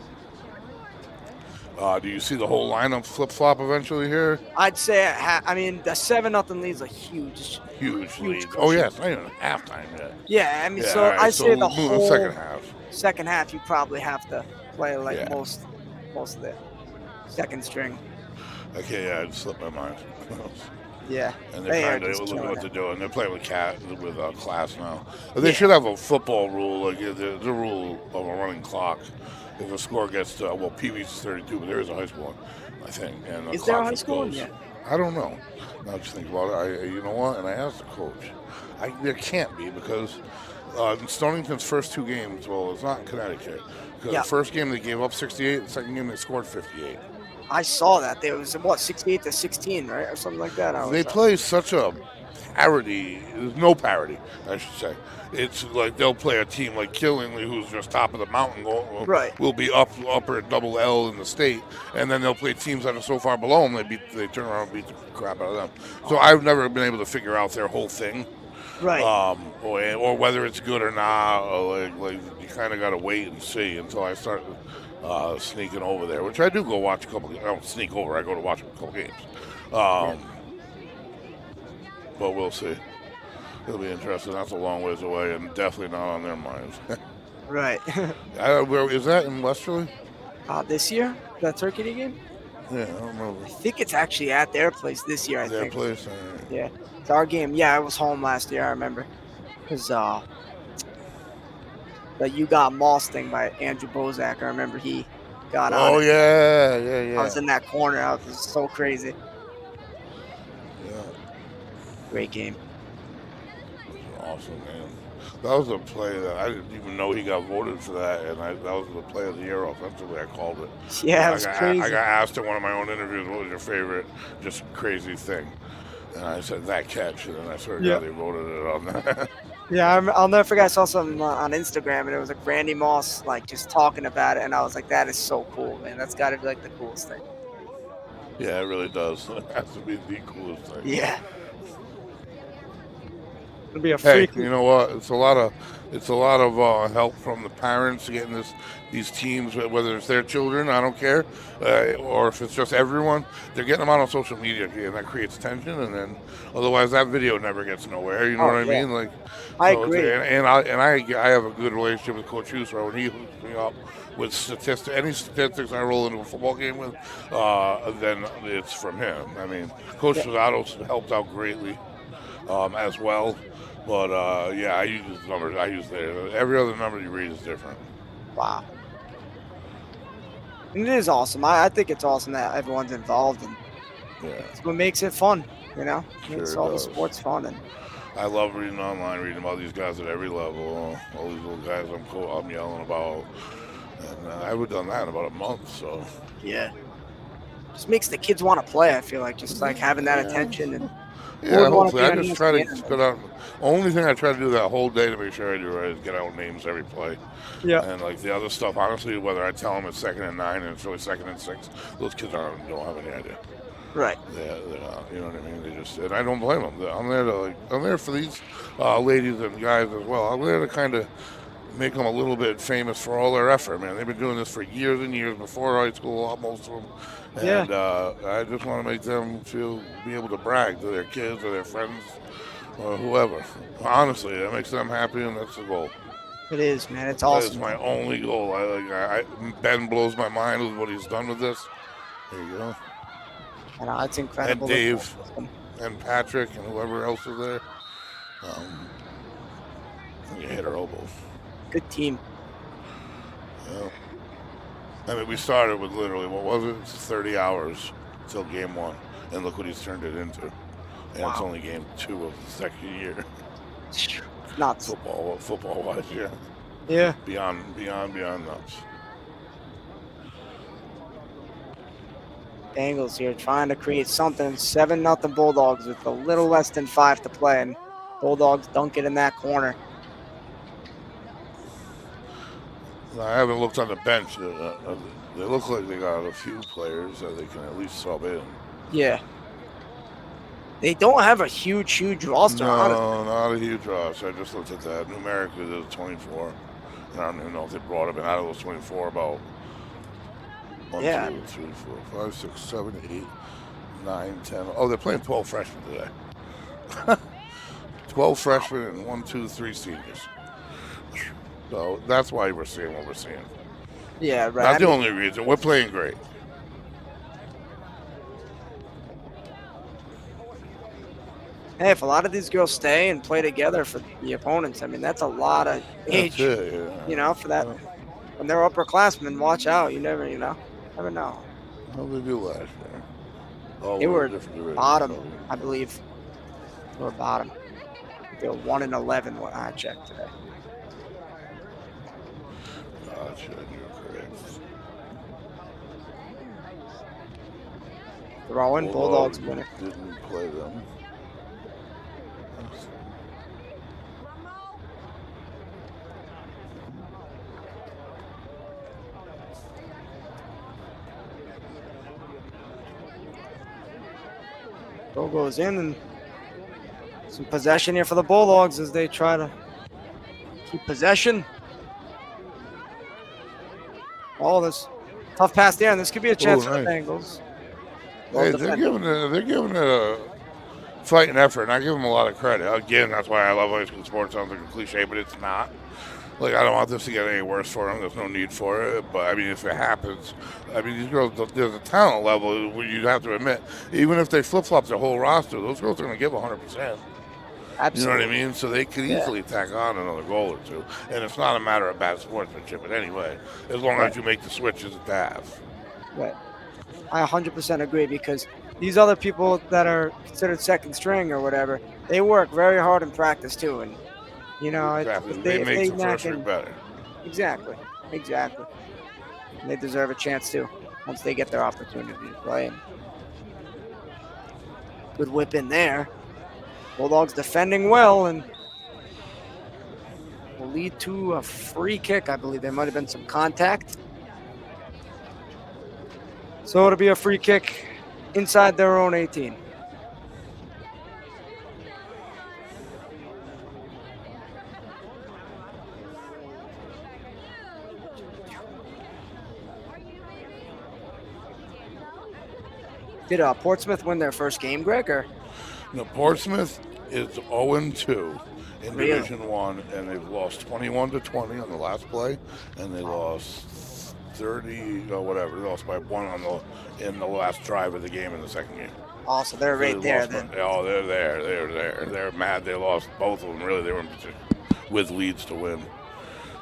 Do you see the whole lineup flip-flop eventually here? I'd say, I mean, the 7-0 lead's a huge Lead. cushion. Oh, yes. Not even halftime yet. Yeah, I mean, Yeah, so all right, I say the moving whole second half. second half, you probably have to play like Yeah. most of the second string. Okay, yeah, it slipped my mind. Yeah. And they're They are trying to just look killing what it. they're doing. They're playing with class now. But they should have a football rule, like the rule of a running clock. If a score gets to, well, PV's is 32, but there is a high school one, I think. And Is there a high clock school one? goes. Yeah. I don't know. Now just think about it. You know what? And I asked the coach. There can't be because in Stonington's first 2 games, well, it's not in Connecticut. Because Yeah. the first game they gave up 68, the second game they scored 58. I saw that. There was, 68-16, right? Or something like that. They play such a parody. There's no parody, I should say. It's like they'll play a team like Killingly, who's just top of the mountain. Right. Will be upper double L in the state, and then they'll play teams that are so far below them they turn around and beat the crap out of them. So I've never been able to figure out their whole thing, Right. or whether it's good or not. Or like you kind of got to wait and see until I start sneaking over there, which I do go watch a couple. I don't sneak over. I go to watch a couple games. But we'll see. It'll be interesting. That's a long ways away, and definitely not on their minds. Right. Where is that in Westerly? This year, that Turkey Day game? Yeah, I don't remember. I think it's actually at their place this year. I Their think. place. All right. Yeah, it's our game. Yeah, I was home last year. I remember, because the You Got Moss thing by Andrew Bozak. I remember he got on. Oh it. yeah. I was in that corner. I was so crazy. Yeah, Great game. awesome, man. That was a play that I didn't even know he got voted for that, and that was the play of the year offensively. I called it. Yeah, it was crazy. I got asked in one of my own interviews, "What was your favorite just crazy thing?" And I said that catch, and then I swear to God they voted it on that. Yeah, I'll never forget. I saw something on Instagram, and it was like Randy Moss, like just talking about it, and I was like, "That is so cool, man. That's got to be like the coolest thing." Yeah, it really does. It has to be the coolest thing. Yeah. It'll be a Hey, freak. you know what? It's a lot of help from the parents getting these teams, whether it's their children, I don't care, or if it's just everyone. They're getting them out on social media, and that creates tension. And then, otherwise, that video never gets nowhere. You know what I mean? Like, I so agree. I have a good relationship with Coach Husser. When he hooks me up with any statistics I roll into a football game with, then it's from him. I mean, Coach Rosado's helped out greatly as well. But, I use his numbers. I use theirs. Every other number you read is different. Wow. And it is awesome. I think it's awesome that everyone's involved, and it's what makes it fun, you know? Makes all the sports fun. And I love reading online, reading about these guys at every level, all these little guys I'm yelling about. And I would have done that in about a month, so. yeah. Just makes the kids want to play, I feel like, just like having that attention. And yeah, would wanna hopefully. be I on just try to ESPN. spit out. Only thing I try to do that whole day to make sure I do right is get out names every play. Yeah. And like the other stuff, honestly, whether I tell them it's 2nd and 9 and it's really 2nd and 6, those kids don't have any idea. Right. They're not, you know what I mean? They just, and I don't blame them. I'm there for these ladies and guys as well. I'm there to kind of make them a little bit famous for all their effort, man. They've been doing this for years and years before high school, most of them. And I just want to make them be able to brag to their kids or their friends or whoever. Honestly, that makes them happy, and that's the goal. It is, man. It's That awesome. is my only goal. Ben blows my mind with what he's done with this. There you go. It's incredible. And Dave and Patrick and whoever else is there. You hit our elbows. Good team. Yeah. I mean, we started with literally, what was it? 30 hours till game 1. And look what he's turned it into. And it's only game 2 of the second year. Nuts. Football-wise, yeah. Yeah. Beyond nuts. Bengals here trying to create something. 7-0 Bulldogs with a little less than 5 to play. And Bulldogs dunk it in that corner. I haven't looked on the bench. They look like they got a few players that they can at least sub in. Yeah. They don't have a huge roster. No, not a huge roster. I just looked at that. Numerically, there's 24. And I don't even know if they brought them in out of those 24 about 1, Yeah. 2, 3, 4, 5, 6, 7, 8, 9, 10. Oh, they're playing 12 freshmen today. 12 freshmen and 1, 2, 3 seniors. So that's why we're seeing what we're seeing. Yeah, right. Not the only reason. We're playing great. Hey, if a lot of these girls stay and play together for the opponents, I mean, that's a lot of age, for that. When they're upperclassmen, watch out. You never know. How did they do last year? Oh, They were different bottom, I believe. They were bottom. They were 1-11 when I checked today. Gotcha, you're correct. Throwing, Bulldogs winning. Didn't play them. Goal goes in, and some possession here for the Bulldogs as they try to keep possession. Oh, this tough pass there, and this could be a chance for the Bengals. Hey, they're giving it a fighting effort, and I give them a lot of credit. Again, that's why I love high school sports. Sounds like a cliche, but it's not. Like, I don't want this to get any worse for them. There's no need for it. But, I mean, if it happens, I mean, these girls, there's a talent level where you'd have to admit, even if they flip-flop their whole roster, those girls are going to give 100%. Absolutely. You know what I mean? So they could easily tack on another goal or two. And it's not a matter of bad sportsmanship in any way, as long as you make the switches at the half. Right. I 100% agree, because these other people that are considered second string or whatever, they work very hard in practice too. And, Exactly. They make the first week better. Exactly. And they deserve a chance too once they get their opportunity to play. Good whip in there. Bulldogs defending well, and will lead to a free kick. I believe there might have been some contact. So it'll be a free kick inside their own 18. Did Portsmouth win their first game, Greg? Or? No, Portsmouth is 0-2 in Division One, and they've lost 21-20 on the last play, and they lost 30 or whatever. They lost by 1 in the last drive of the game in the second game. Oh, so they're right there then. Oh, they're there. They're there. They're mad. They lost both of them. Really, they were in position with leads to win.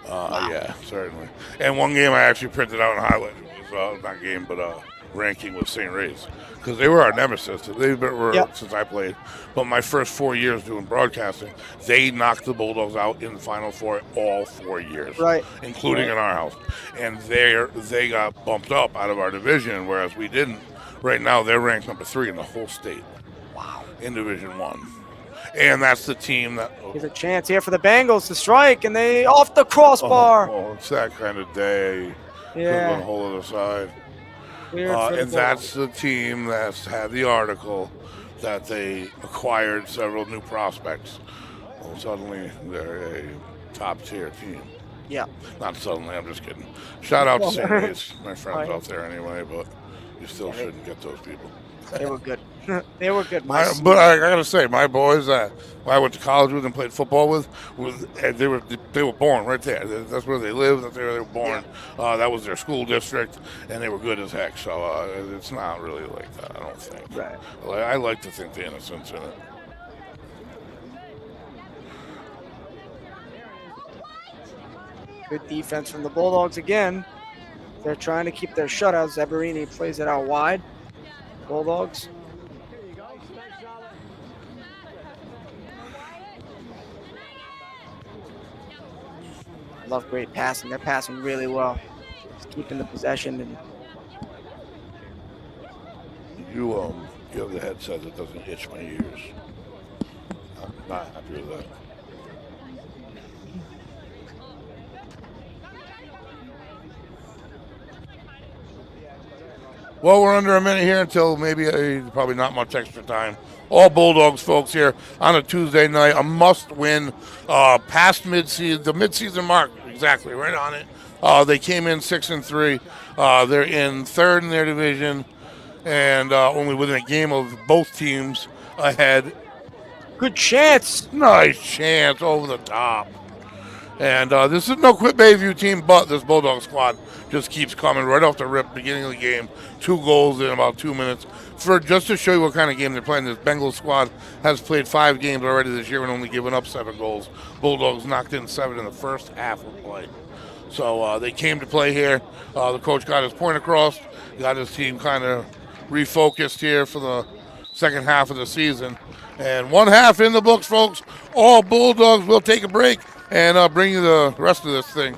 Wow. Yeah, certainly. And one game I actually printed out and highlighted was not game, but ranking with St. Ray's, because they were our nemesis. They were since I played. But my first 4 years doing broadcasting, they knocked the Bulldogs out in the Final Four all 4 years, right, including in our house. And they got bumped up out of our division, whereas we didn't. Right now, they're ranked number 3 in the whole state. Wow. In Division 1. And that's the team that... There's a chance here for the Bengals to strike, and they off the crossbar. Oh, it's that kind of day. Yeah. On the whole other side. And that's the team that's had the article that they acquired several new prospects. Well, suddenly they're a top-tier team. Yeah. Not suddenly, I'm just kidding. Shout out to St. Louis, my friends out there anyway, but you still shouldn't get those people. They were good. They were good. But I gotta say, my boys that I went to college with and played football with, they were born right there. That's where they lived. That's where they were born. Yeah. That was their school district, and they were good as heck. So it's not really like that, I don't think. Right. I like to think the innocence in it. Good defense from the Bulldogs again. They're trying to keep their shutouts. Zabarini plays it out wide. Bulldogs. Love great passing. They're passing really well. Just keeping the possession. And you have the headset that doesn't itch my ears. I'm not happy with that. Well, we're under a minute here until maybe probably not much extra time. All Bulldogs folks here on a Tuesday night. A must-win past mid-season, the mid-season mark, exactly, right on it. They came in 6-3. They're in third in their division, and only within a game of both teams ahead. Good chance. Nice chance over the top. And this is no Quit Bayview team, but this Bulldog squad just keeps coming right off the rip, beginning of the game. 2 goals in about 2 minutes. Just to show you what kind of game they're playing, this Bengals squad has played 5 games already this year and only given up 7 goals. Bulldogs knocked in 7 in the first half of play. So they came to play here. The coach got his point across, got his team kind of refocused here for the second half of the season. And 1 half in the books, folks. All Bulldogs will take a break and bring you the rest of this thing.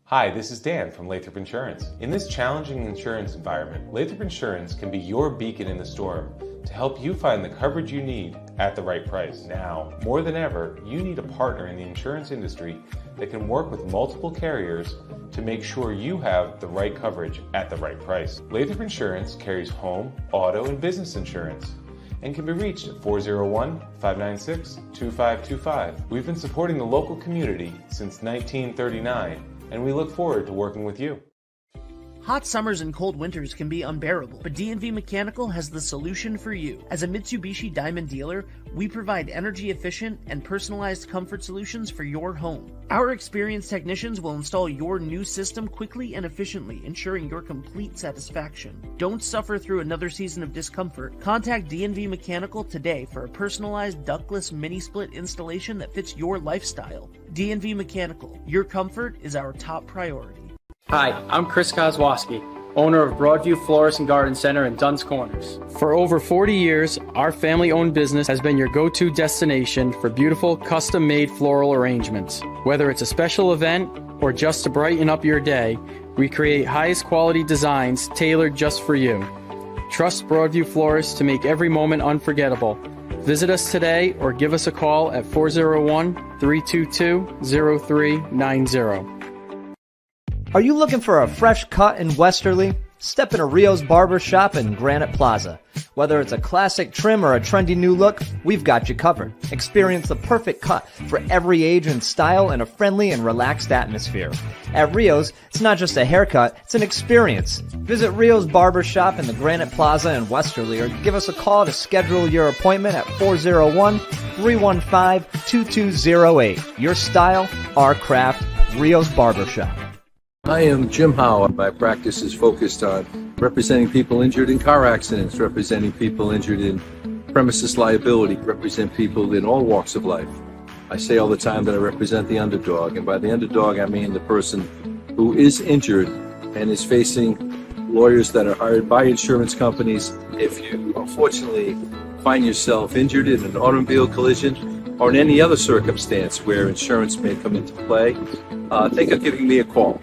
Hi, this is Dan from Lathrop Insurance. In this challenging insurance environment, Lathrop Insurance can be your beacon in the storm to help you find the coverage you need at the right price. Now, more than ever, you need a partner in the insurance industry that can work with multiple carriers to make sure you have the right coverage at the right price. Lathrop Insurance carries home, auto, and business insurance and can be reached at 401-596-2525. We've been supporting the local community since 1939, and we look forward to working with you. Hot summers and cold winters can be unbearable, but D&V Mechanical has the solution for you. As a Mitsubishi Diamond dealer, we provide energy-efficient and personalized comfort solutions for your home. Our experienced technicians will install your new system quickly and efficiently, ensuring your complete satisfaction. Don't suffer through another season of discomfort. Contact D&V Mechanical today for a personalized ductless mini-split installation that fits your lifestyle. D&V Mechanical, your comfort is our top priority. Hi, I'm Chris Kozłowski, owner of Broadview Florist and Garden Center in Dunn's Corners. For over 40 years, our family-owned business has been your go-to destination for beautiful, custom-made floral arrangements. Whether it's a special event or just to brighten up your day, we create highest quality designs tailored just for you. Trust Broadview Florists to make every moment unforgettable. Visit us today or give us a call at 401-322-0390. Are you looking for a fresh cut in Westerly? Step into Rio's Barber Shop in Granite Plaza. Whether it's a classic trim or a trendy new look, we've got you covered. Experience the perfect cut for every age and style in a friendly and relaxed atmosphere. At Rio's, it's not just a haircut, it's an experience. Visit Rio's Barber Shop in the Granite Plaza in Westerly or give us a call to schedule your appointment at 401-315-2208. Your style, our craft, Rio's Barber Shop. I am Jim Howe. My practice is focused on representing people injured in car accidents, representing people injured in premises liability, represent people in all walks of life. I say all the time that I represent the underdog, and by the underdog I mean the person who is injured and is facing lawyers that are hired by insurance companies. If you unfortunately find yourself injured in an automobile collision or in any other circumstance where insurance may come into play, think of giving me a call.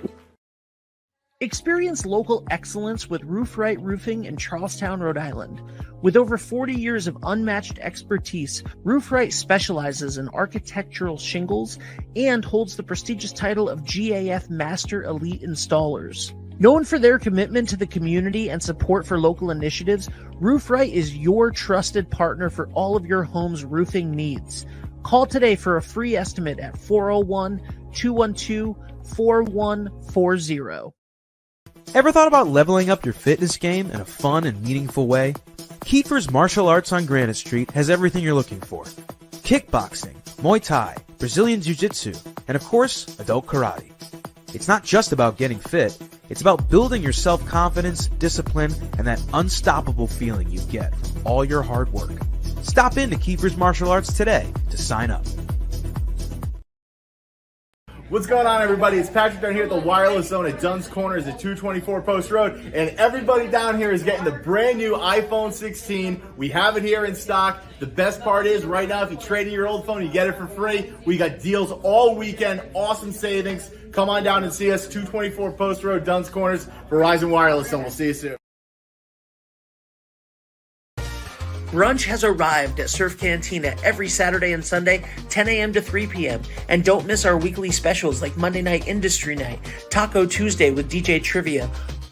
Experience local excellence with Roof Right Roofing in Charlestown, Rhode Island. With over 40 years of unmatched expertise, Roof Right specializes in architectural shingles and holds the prestigious title of GAF Master Elite Installers. Known for their commitment to the community and support for local initiatives, Roof Right is your trusted partner for all of your home's roofing needs. Call today for a free estimate at 401-212-4140. Ever thought about leveling up your fitness game in a fun and meaningful way? Kiefer's Martial Arts on Granite Street has everything you're looking for. Kickboxing, Muay Thai, Brazilian Jiu-Jitsu, and of course, adult karate. It's not just about getting fit, it's about building your self-confidence, discipline, and that unstoppable feeling you get from all your hard work. Stop into Kiefer's Martial Arts today to sign up. What's going on, everybody? It's Patrick down here at the Wireless Zone at Dunn's Corners at 224 Post Road, and everybody down here is getting the brand new iPhone 16. We have it here in stock. The best part is right now, if you trade in your old phone, you get it for free. We got deals all weekend, awesome savings. Come on down and see us, 224 Post Road, Dunn's Corners, Verizon Wireless Zone. We'll see you soon. Brunch has arrived at Surf Cantina every Saturday and Sunday, 10 a.m. to 3 p.m. And don't miss our weekly specials like Monday Night Industry Night, Taco Tuesday with DJ Trivia,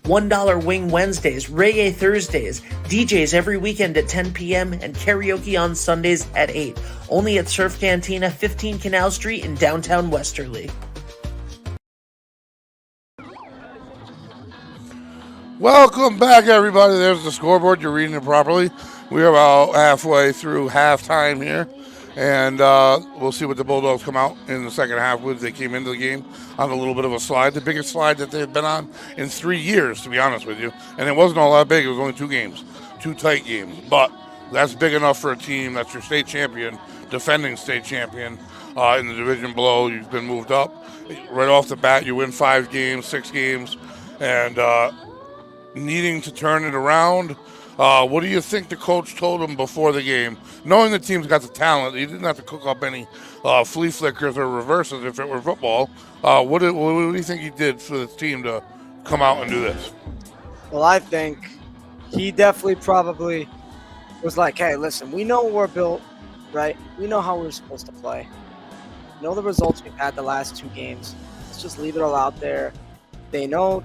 $1 Wing Wednesdays, Reggae Thursdays, DJs every weekend at 10 p.m., and karaoke on Sundays at 8. Only at Surf Cantina, 15 Canal Street in downtown Westerly. Welcome back, everybody. There's the scoreboard. You're reading it properly. We're about halfway through halftime here, and we'll see what the Bulldogs come out in the second half with. They came into the game on a little bit of a slide, the biggest slide that they've been on in 3 years, to be honest with you. And it wasn't all that big. It was only 2 games, 2 tight games. But that's big enough for a team that's your state champion, defending state champion in the division below. You've been moved up. Right off the bat, you win 5 games, 6 games, and needing to turn it around. What do you think the coach told him before the game? Knowing the team's got the talent, he didn't have to cook up any flea flickers or reverses if it were football. What do you think he did for the team to come out and do this? Well, I think he definitely probably was like, hey, listen, we know we're built, right? We know how we're supposed to play. We know the results we've had the last 2 games. Let's just leave it all out there. They know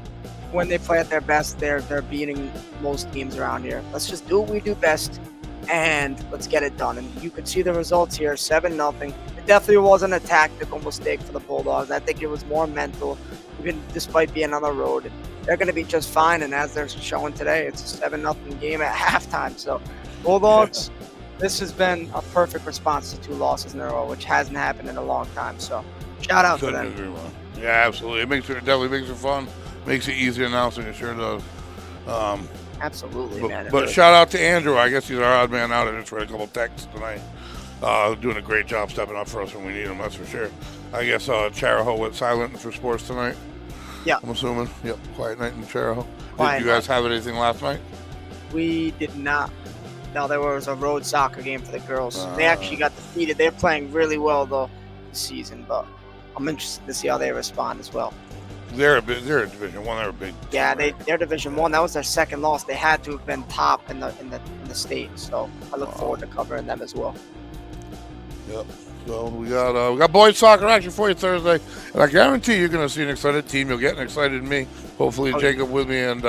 when they play at their best, they're beating most teams around here. Let's just do what we do best, and let's get it done. And you could see the results here, 7-0. It definitely wasn't a tactical mistake for the Bulldogs. I think it was more mental, even despite being on the road. They're going to be just fine, and as they're showing today, it's a 7-0 game at halftime. So, Bulldogs, this has been a perfect response to 2 losses in a row, which hasn't happened in a long time. So, shout out to them. Yeah, absolutely. It definitely makes it fun. Makes it easier announcing, it sure does. Absolutely, man. But shout out to Andrew. I guess he's our odd man out. I just read a couple texts tonight. Doing a great job stepping up for us when we need him, that's for sure. I guess Charahoe went silent for sports tonight. Yeah. I'm assuming. Yep, quiet night in Charahoe. Quiet Did you guys have anything last night? We did not. No, there was a road soccer game for the girls. They actually got defeated. They're playing really well, though, this season. But I'm interested to see how they respond as well. They're a Division 1. They're a big. Yeah, they're Division 1. That was their second loss. They had to have been top in the state. So I look forward to covering them as well. Yep. So we got boys soccer action for you Thursday, and I guarantee you're going to see an excited team. You'll get an excited me. Hopefully, Jacob with me. And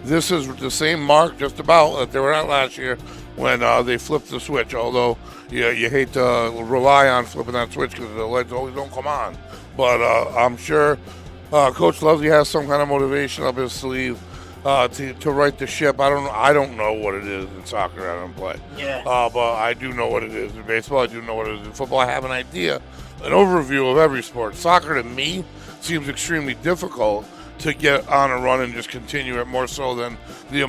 this is the same mark, just about, that they were at last year when they flipped the switch. Although you hate to rely on flipping that switch because the legs always don't come on. But I'm sure. Coach Lovely has some kind of motivation up his sleeve to right the ship. I don't know what it is in soccer. I don't play. Yeah. But I do know what it is in baseball. I do know what it is in football. I have an idea, an overview of every sport. Soccer to me seems extremely difficult to get on a run and just continue it, more so than the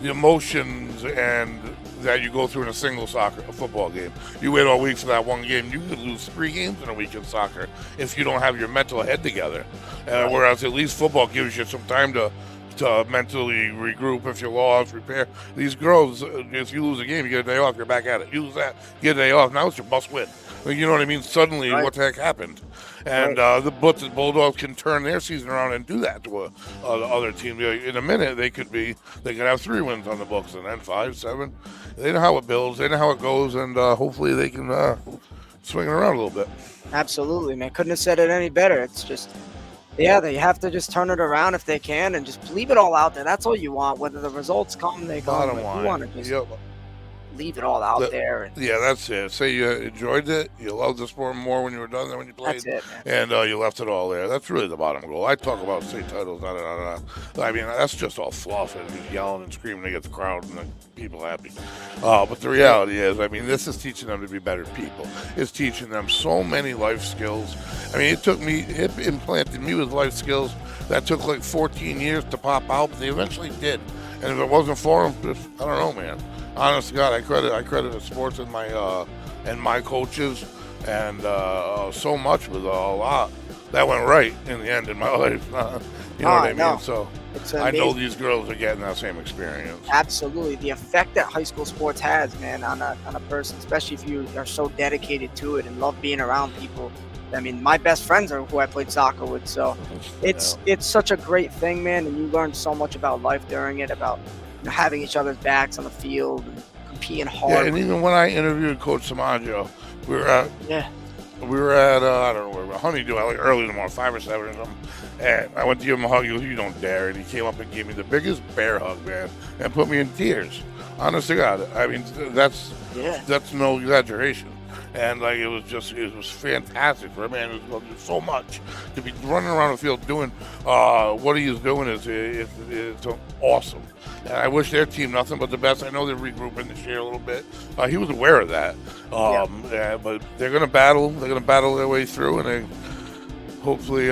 emotions and that you go through in a single football game. You wait all week for that one game. You could lose 3 games in a week in soccer if you don't have your mental head together. Whereas at least football gives you some time to mentally regroup if you lost, repair. These girls, if you lose a game, you get a day off, you're back at it. You lose that, you get a day off. Now it's your must win. You know what I mean? Suddenly, what the heck happened? And the Bulldogs can turn their season around and do that to the other team. In a minute, they could have 3 wins on the books, and then 5, 7. They know how it builds. They know how it goes, and hopefully they can swing it around a little bit. Absolutely, man. Couldn't have said it any better. It's just, yeah, they have to just turn it around if they can and just leave it all out there. That's all you want. Whether the results come, they come. You want to just leave it all out there. And that's it. Say you enjoyed it, you loved the sport more when you were done than when you played. That's it, man. And you left it all there. That's really the bottom goal. I talk about state titles, I mean, that's just all fluff and just yelling and screaming to get the crowd and the people happy. But the reality is, I mean, this is teaching them to be better people. It's teaching them so many life skills. I mean, it implanted me with life skills that took like 14 years to pop out, but they eventually did. And if it wasn't for them, I don't know, man. Honest to God, I credit the sports and my coaches and so much with a lot that went right in the end in my life. You know what I mean? So I know these girls are getting that same experience. Absolutely, the effect that high school sports has, man, on a person, especially if you are so dedicated to it and love being around people. I mean, my best friends are who I played soccer with, so it's such a great thing, man, and you learn so much about life during it, about having each other's backs on the field and competing hard. Yeah, and even when I interviewed Coach Samaggio, we were at We were at, I don't know, Honeydew, like early in the morning, 5 or 7 or something. And I went to give him a hug. He goes, "You don't dare." And he came up and gave me the biggest bear hug, man, and put me in tears. Honest to God. I mean, that's no exaggeration. And like it was fantastic for a man who's going through so much to be running around the field doing what he is doing is awesome. And I wish their team nothing but the best. I know they're regrouping this year a little bit. He was aware of that, but they're going to battle. They're going to battle their way through, and they hopefully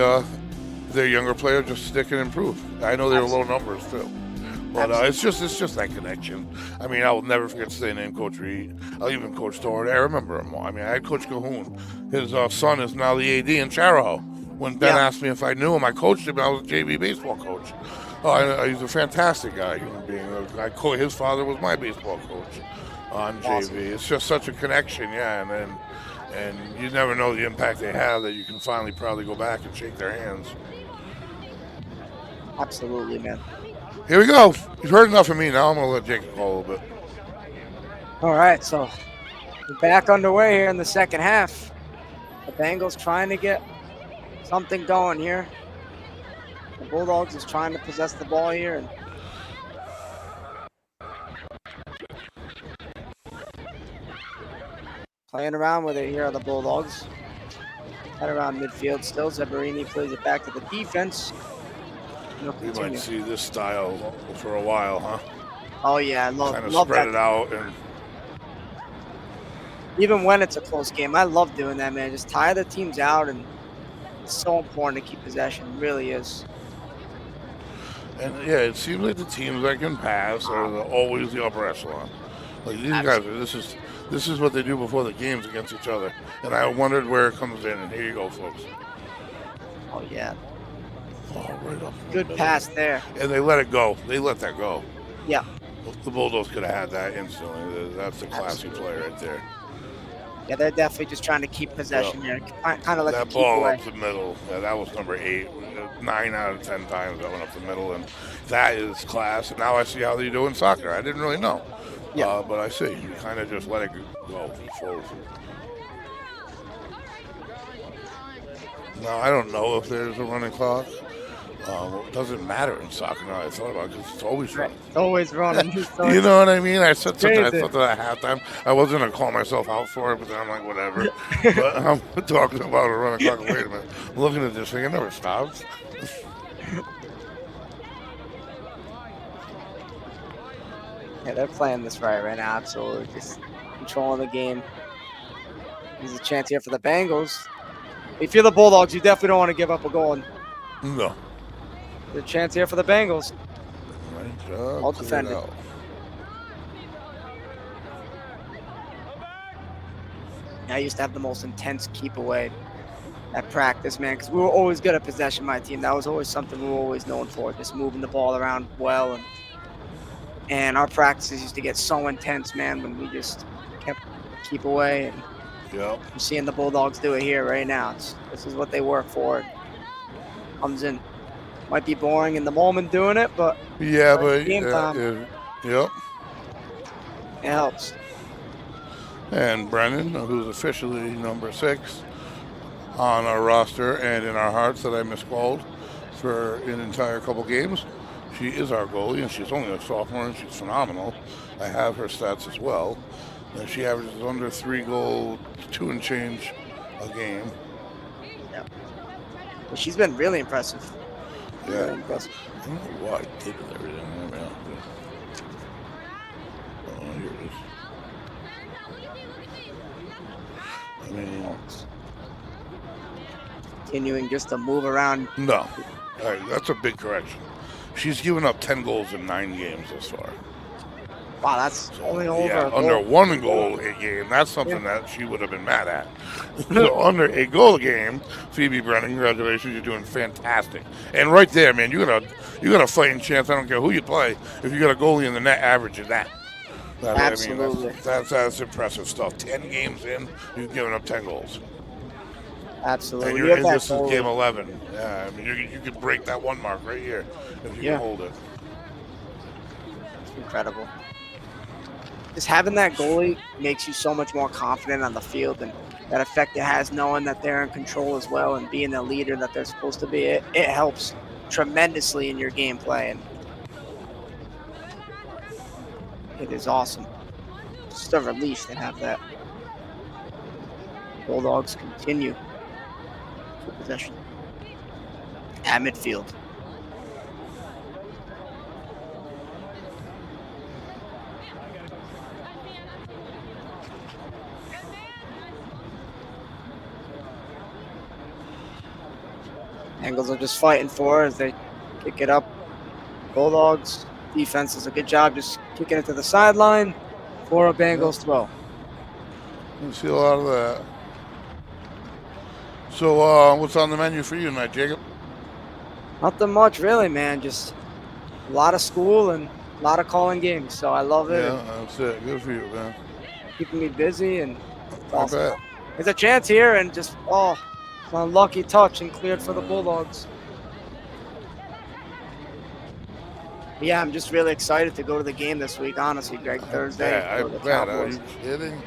their younger players just stick and improve. I know they're low numbers too. But it's just that connection. I mean, I will never forget to say name Coach Reed. I'll even Coach Torrey. I remember him. I mean, I had Coach Cahoon. His son is now the AD in Charahoe. When Ben asked me if I knew him, I coached him. I was a JV baseball coach. He's a fantastic guy, human being. His father was my baseball coach on JV. It's just such a connection, and you never know the impact they have that you can finally probably go back and shake their hands. Absolutely, man. Here we go. You've heard enough of me. Now I'm going to let Jacob call a little bit. All right, so we're back underway here in the second half. The Bengals trying to get something going here. The Bulldogs is trying to possess the ball here. And playing around with it here are the Bulldogs. Right around midfield still. Zabarini plays it back to the defense. We might see this style for a while, huh? Oh yeah, I love kind of love spread that. it out, and even when it's a close game, I love doing that, man. Just tire the teams out, and it's so important to keep possession. It really is. And it seems like the teams that can pass are always the upper echelon. Like these guys, this is what they do before the games against each other. And I wondered where it comes in, and here you go, folks. Oh yeah. Oh, right up. Good pass there. And they let it go. They let that go. Yeah. The Bulldogs could have had that instantly. That's a classy play right there. Yeah, they're definitely just trying to keep possession here. Kind of let that the ball away. up the middle. Yeah, that was number 8. 9 out of 10 times that went up the middle, and that is class. And now I see how they do in soccer. I didn't really know. Yeah. But I see. You kind of just let it go forward. Now, I don't know if there's a running clock. It doesn't matter in soccer now. I thought about it because it's always running. It's always running. You know what I mean? I said something. I thought that at halftime. I wasn't going to call myself out for it, but then I'm like, whatever. But I'm talking about a running clock. Wait a minute. I'm looking at this thing. It never stops. Yeah, they're playing this right now. Absolutely. Just controlling the game. There's a chance here for the Bengals. If you're the Bulldogs, you definitely don't want to give up a goal. No. There's a chance here for the Bengals. Right job. Well defended. I used to have the most intense keep away at practice, man, because we were always good at possession, my team. That was always something we were always known for, just moving the ball around well. And our practices used to get so intense, man, when we just kept keep away. And I'm seeing the Bulldogs do it here right now. This is what they work for. Comes in. Might be boring in the moment doing it, but game time, it helps. And Brennan, who's officially number 6 on our roster and in our hearts that I miscalled for an entire couple games. She is our goalie, and she's only a sophomore, and she's phenomenal. I have her stats as well. And she averages under 3 goals, 2 and change a game. Yeah. Well, she's been really impressive. Yeah. Really impressive. I don't know what I did with everything. Oh, here it is. I mean, continuing just to move around. No. All right, that's a big correction. She's given up 10 goals in 9 games thus far. Wow, that's only over a goal. Under 1 goal a game. That's something that she would have been mad at. So under a goal a game, Phoebe Brennan, congratulations, you're doing fantastic. And right there, man, you got a fighting chance. I don't care who you play. If you got a goalie in the net, average is that. Absolutely. I mean, that's impressive stuff. 10 games in, you've given up 10 goals. Absolutely. And this is game 11. Yeah, I mean, you could break that 1 mark right here if you can hold it. It's incredible. Just having that goalie makes you so much more confident on the field, and that effect it has knowing that they're in control as well and being the leader that they're supposed to be. It helps tremendously in your gameplay, and it is awesome. Just a relief to have that. Bulldogs continue for possession at midfield. Bengals are just fighting for it as they kick it up. Bulldogs defense does a good job just kicking it to the sideline for a Bengals throw. You see a lot of that. So what's on the menu for you tonight, Jacob? Nothing much really, man. Just a lot of school and a lot of calling games. So I love it. Yeah, that's it. Good for you, man. Keeping me busy and I bet. there's a chance here and just unlucky touch and cleared for the Bulldogs. Yeah, I'm just really excited to go to the game this week, honestly, Greg. Thursday. Yeah, I bet. Are you kidding?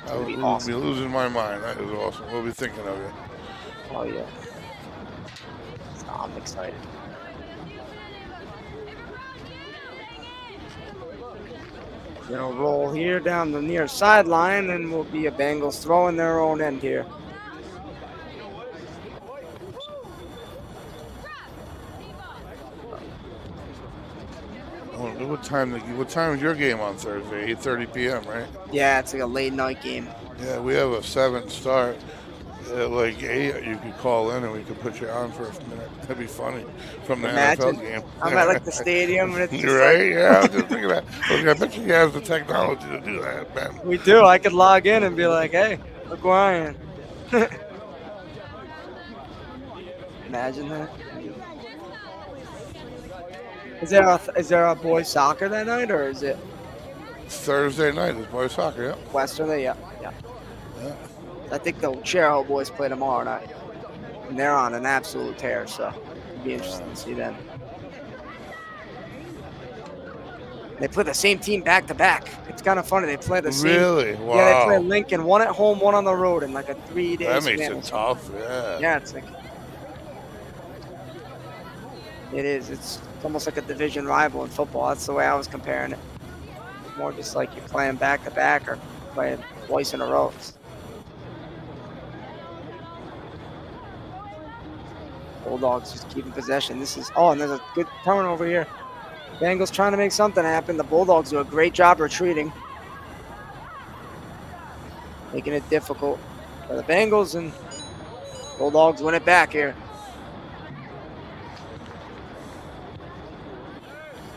I would awesome. be losing my mind. That is awesome. We'll be thinking of you. Oh, yeah. So I'm excited. Gonna roll here down the near sideline, and will be a Bengals throw in their own end here. What time is your game on Thursday? 8:30 p.m., right? Yeah, it's like a late night game. Yeah, we have a 7 start. At like 8, you could call in and we could put you on for a minute. That'd be funny from the NFL game. I'm at like the stadium and it's just right? Yeah, I was just thinking that. I bet you have the technology to do that, man. We do. I could log in and be like, hey, look where I am. Imagine that. Is there a boys soccer that night, or is it Thursday night is boys soccer? Yeah. Westerly? Yeah. I think the Cherokee boys play tomorrow night, and they're on an absolute tear. So it'd be interesting to see them. They play the same team back to back. It's kind of funny. They play the same. Really? Wow. Yeah, they play Lincoln, one at home, one on the road, in like a 3-day. That makes it tough. Yeah. Yeah, it's like. It is. It's almost like a division rival in football. That's the way I was comparing it. More just like you're playing back to back or playing twice in a row. Bulldogs just keeping possession. And there's a good turnover here. Bengals trying to make something happen. The Bulldogs do a great job retreating, making it difficult for the Bengals, and Bulldogs win it back here.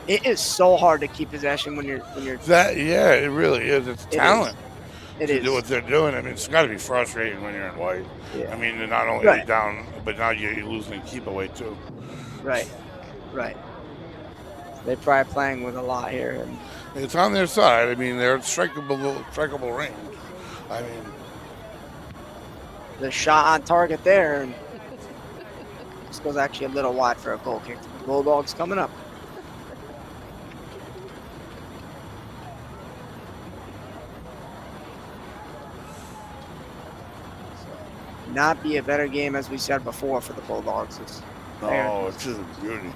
It is so hard to keep possession when you're that. Yeah, it really is. It's talent. It to is. do what they're doing. I mean, it's got to be frustrating when you're in white. Yeah. I mean, they're not only Right. down, but now you're losing a keep away too. Right. They're probably playing with a lot here. And It's on their side. I mean, they're strikeable range. I mean, the shot on target there, and this goes actually a little wide for a goal kick. Bulldogs coming up. Not be a better game, as we said before, for the Bulldogs. It's just a beauty.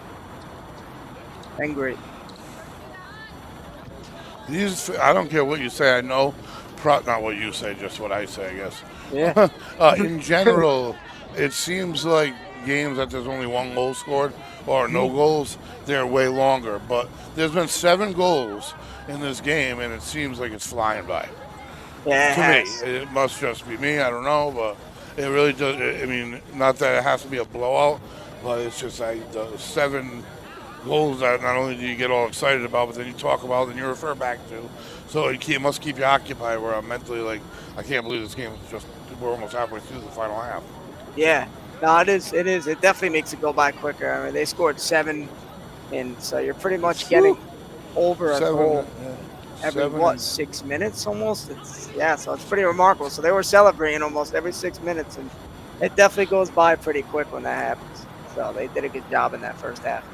And great. I don't care what you say. I know, not what you say, just what I say, I guess. Yeah. In general, it seems like games that there's only one goal scored or no goals, they're way longer. But there's been 7 goals in this game, and it seems like it's flying by. Yeah, to me, it must just be me. I don't know, but it really does. I mean, not that it has to be a blowout, but it's just like the 7 goals that not only do you get all excited about, but then you talk about and you refer back to. So it must keep you occupied. Where I'm mentally like, I can't believe this game is we're almost halfway through the final half. Yeah. No, it is. It is. It definitely makes it go by quicker. I mean, they scored 7, and so you're pretty much getting over a goal every 6 minutes almost. So it's pretty remarkable. So they were celebrating almost every 6 minutes, and it definitely goes by pretty quick when that happens. So they did a good job in that first half.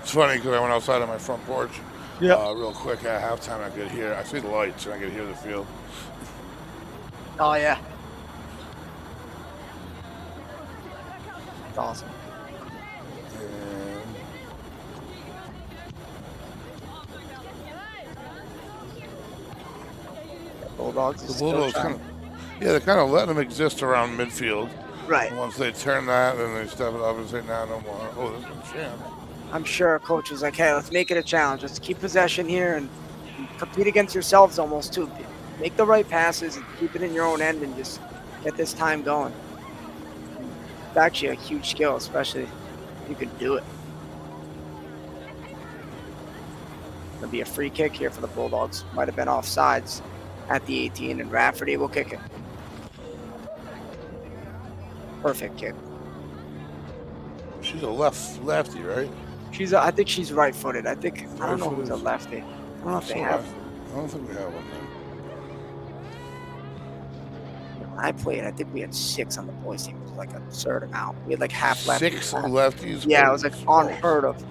It's funny because I went outside on my front porch real quick at halftime. I see the lights and I could hear the field. Oh, yeah. That's awesome. Bulldogs The Bulldogs they're kind of letting them exist around midfield. Right. And once they turn that, then they step it up and say, "Nah, no more." Oh, this is a champ. I'm sure coach was like, hey, let's make it a challenge. Let's keep possession here and compete against yourselves almost too. Make the right passes and keep it in your own end and just get this time going. It's actually a huge skill, especially if you can do it. It'll be a free kick here for the Bulldogs. Might have been offsides at the 18, and Rafferty will kick it. Perfect kick. She's a lefty, right? I think she's right-footed. I don't know who's a lefty. I don't know if they have. I don't think we have one then. When I played, I think we had 6 on the boys team. It was like an absurd amount. We had like half lefties. 6 lefties? Yeah, it was like unheard of.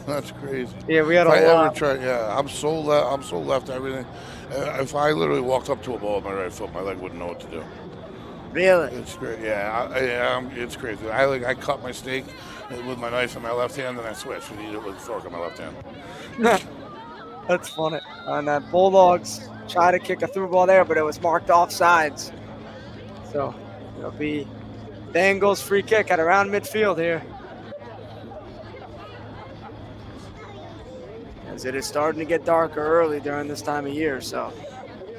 That's crazy. Yeah, we had if a lot. Ever try, yeah, I'm so left. Everything. If I literally walked up to a ball with my right foot, my leg wouldn't know what to do. Really? It's great. Yeah, it's crazy. I cut my steak with my knife in my left hand, then I switch and eat it with a fork in my left hand. That's funny. And that Bulldogs try to kick a through ball there, but it was marked offsides. So it'll be Bengals free kick at around midfield here. As it is starting to get darker early during this time of year, so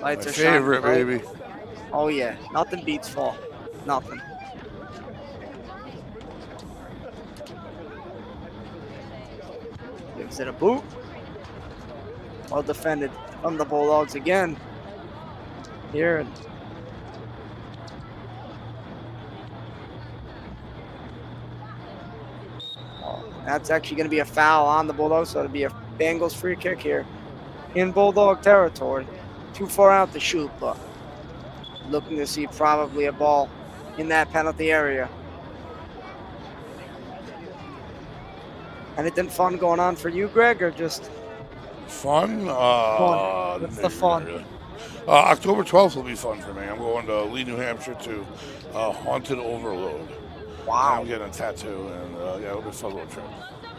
lights my are shining. Favorite, bright. baby. Oh yeah, nothing beats fall. Nothing. Gives it a boot. Well defended from the Bulldogs again. Here. That's actually going to be a foul on the Bulldogs, so it'll be a Bengals free kick here in Bulldog territory. Too far out to shoot, but looking to see probably a ball in that penalty area. Anything fun going on for you, Greg, or just fun? Fun. What's the fun? Really. October 12th will be fun for me. I'm going to Lee, New Hampshire to Haunted Overload. Wow. I'm getting a tattoo, and yeah, it'll be a fun little trip.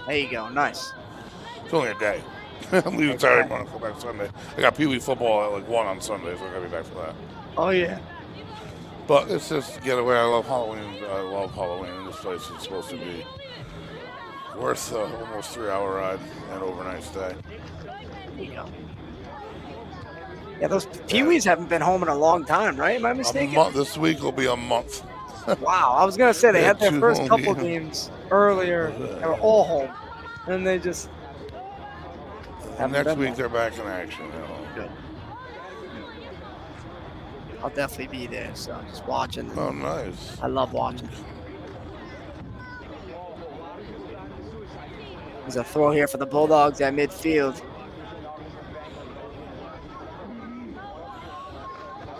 There you go. Nice. It's only a day. I'm leaving Saturday morning, come back Sunday. I got Pee Wee football at like 1 on Sunday, so I gotta be back for that. Oh yeah. But it's just to get away. I love Halloween. This place is supposed to be worth almost 3-hour ride and overnight stay. There you go. Yeah, those Pee Wees haven't been home in a long time, right? Am I mistaken? This week will be a month. Wow, I was gonna say they had their two first home couple games. games earlier. They were all home, and they just. And next week they're back in action. Good. I'll definitely be there. So just watching. Oh, nice. I love watching. There's a throw here for the Bulldogs at midfield.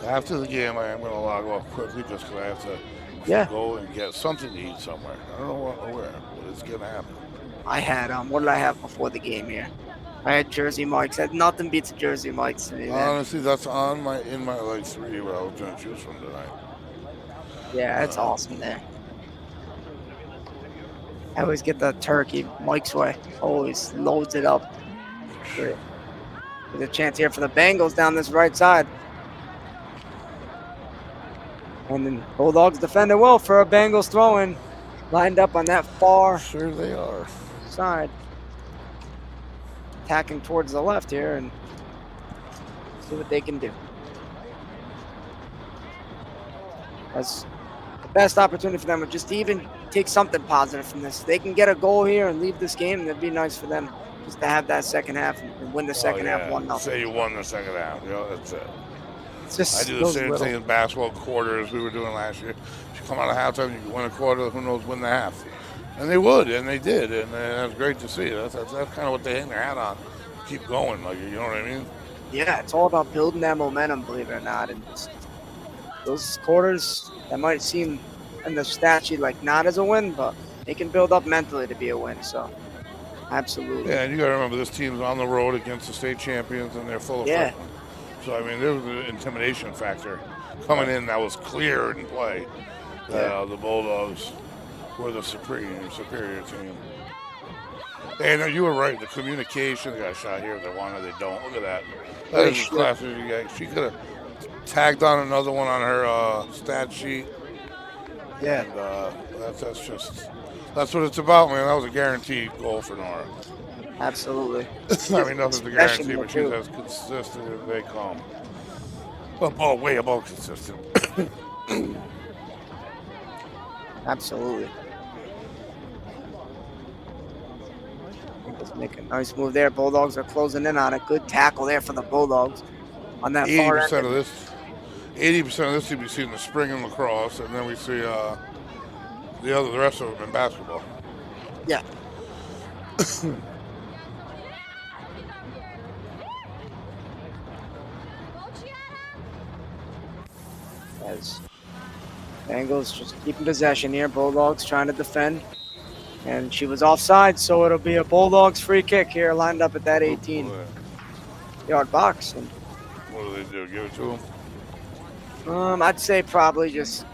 After the game, I am going to log off quickly just because I have to go and get something to eat somewhere. I don't know where, but it's going to happen. I had what did I have before the game here? I had Jersey Mike's. Nothing beats Jersey Mike's to me. Honestly, that's in my like 3 what I was going to choose from tonight. Yeah, it's awesome there. I always get the turkey Mike's way. Always loads it up. Great. There's a chance here for the Bengals down this right side. And then Bulldogs defended well for a Bengals throw-in. Lined up on that far sure they are side. Attacking towards the left here and see what they can do. That's the best opportunity for them, just to even take something positive from this. If they can get a goal here and leave this game, that'd be nice for them just to have that second half and win the second half 1-0. Say you won the second half. That's it. Just I do the same thing in basketball quarters we were doing last year. If you come out of halftime, you win a quarter, who knows, win the half. And they would, and they did, and that's great to see. That's kind of what they hang their hat on. Keep going, like, you know what I mean? Yeah, it's all about building that momentum, believe it or not. And just those quarters, that might seem in the stat sheet like not as a win, but they can build up mentally to be a win. So, absolutely. Yeah, and you got to remember, this team's on the road against the state champions, and they're full of freshmen. So, I mean, there was an intimidation factor coming in that was clear in play. The Bulldogs were the superior team. And you were right. The communication, they got a shot here if they want it, they don't. Look at that. That is as classy as you get. She could have tagged on another one on her stat sheet. Yeah. And that's what it's about, man. That was a guaranteed goal for Nora. Absolutely. I mean, nothing's a guarantee, but she's as consistent as they come. Well, way above consistent. Absolutely. Just make a nice move there. Bulldogs are closing in on it. Good tackle there for the Bulldogs on that far end. 80% of this we see in the spring in lacrosse, and then we see the rest of them in basketball. Yeah. As Bengals just keeping possession here. Bulldogs trying to defend. And she was offside, so it'll be a Bulldogs free kick here, lined up at that 18-yard box. And what do they do? Give it to them? I'd say probably just,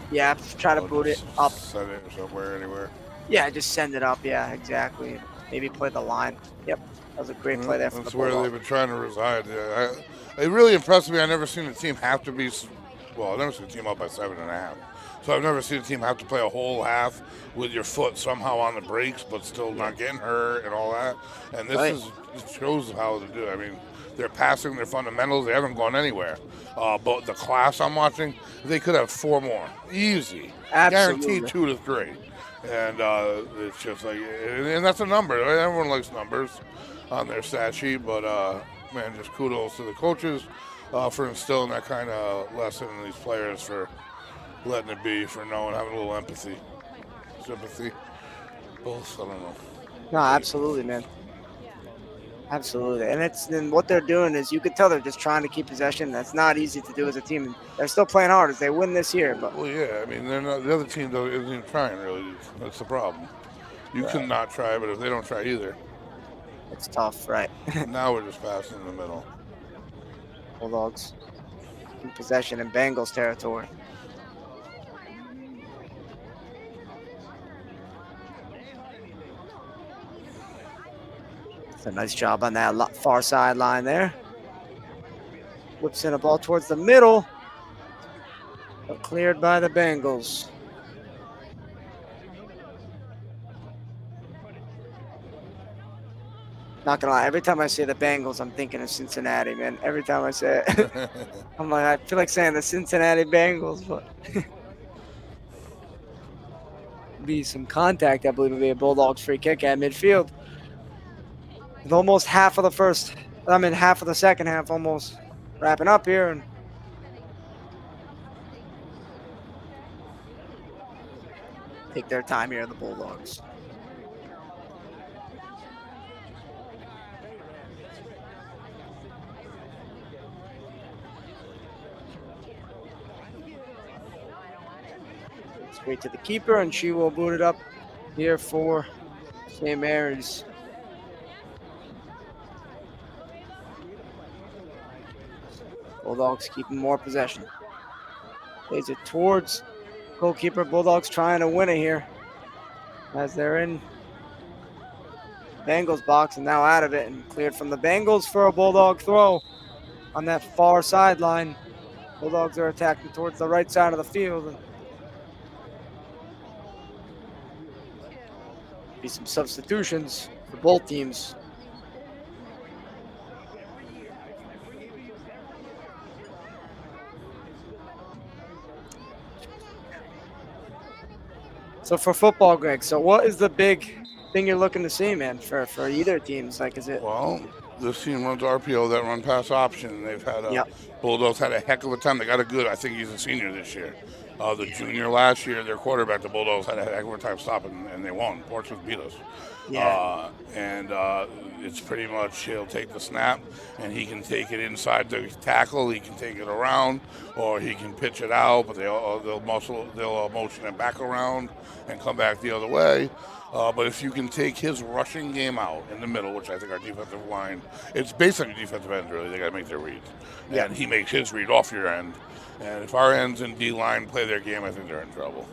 try to boot it up. Send it somewhere, anywhere. Yeah, just send it up. Yeah, exactly. Maybe play the line. Yep, that was a great play there for the Bulldogs. That's where they've been trying to reside. Yeah, it really impressed me. I've never seen a team have to be, I've never seen a team up by 7.5. So I've never seen a team have to play a whole half with your foot somehow on the brakes, but still not getting hurt and all that. And this shows how to do it. I mean, they're passing their fundamentals. They haven't gone anywhere. But the class I'm watching, they could have 4 more. Easy. Absolutely. Guaranteed 2 to 3. And it's just like, and that's a number. Everyone likes numbers on their stat sheet. But, man, just kudos to the coaches for instilling that kind of lesson in these players, for letting it be, for knowing, having a little empathy, sympathy, both. I don't know. No, absolutely, man. Absolutely. And what they're doing is, you could tell they're just trying to keep possession. That's not easy to do as a team. They're still playing hard as they win this year. But well, yeah, I mean, they're not, the other team isn't even trying, really. That's the problem. You can not try, but if they don't try either, it's tough, right? Now we're just passing in the middle. Bulldogs in possession in Bengals territory. A nice job on that far sideline there. Whips in a ball towards the middle, but cleared by the Bengals. Not gonna lie, every time I say the Bengals, I'm thinking of Cincinnati, man. Every time I say it, I'm like, I feel like saying the Cincinnati Bengals, but be some contact. I believe it'll be a Bulldogs free kick at midfield. With almost half of the second half almost wrapping up here. And take their time here, the Bulldogs. Straight to the keeper, and she will boot it up here for St. Mary's. Bulldogs keeping more possession. Plays it towards goalkeeper. Bulldogs trying to win it here as they're in Bengals box and now out of it, and cleared from the Bengals for a Bulldog throw on that far sideline. Bulldogs are attacking towards the right side of the field. Be some substitutions for both teams. So for football, Greg, so what is the big thing you're looking to see, man, for either teams? Like, is it? Well, this team runs RPO, that run pass option. They've had Bulldogs had a heck of a time. They got a good, I think he's a senior this year. The junior last year, their quarterback, the Bulldogs, had a heck of a time stopping, and they won. Portsmouth beat us. Yeah. It's pretty much he'll take the snap, and he can take it inside the tackle. He can take it around, or he can pitch it out. But they'll motion it back around and come back the other way. But if you can take his rushing game out in the middle, which I think our defensive line, it's basically defensive ends really. They got to make their reads, and he makes his read off your end. And if our ends and D line play their game, I think they're in trouble.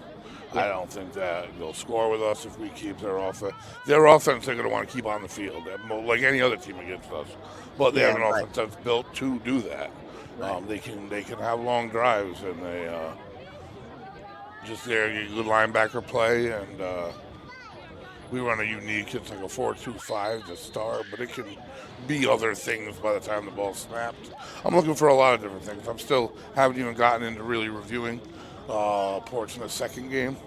I don't think that they'll score with us if we keep their offense. Their offense, they're going to want to keep on the field, like any other team against us. But they have an offense that's built to do that. They can have long drives, and they just there good linebacker play, and we run a unique. It's like a 4-2-5 to start, but it can be other things by the time the ball's snapped. I'm looking for a lot of different things. I'm still haven't even gotten into really reviewing Portsmouth's second game.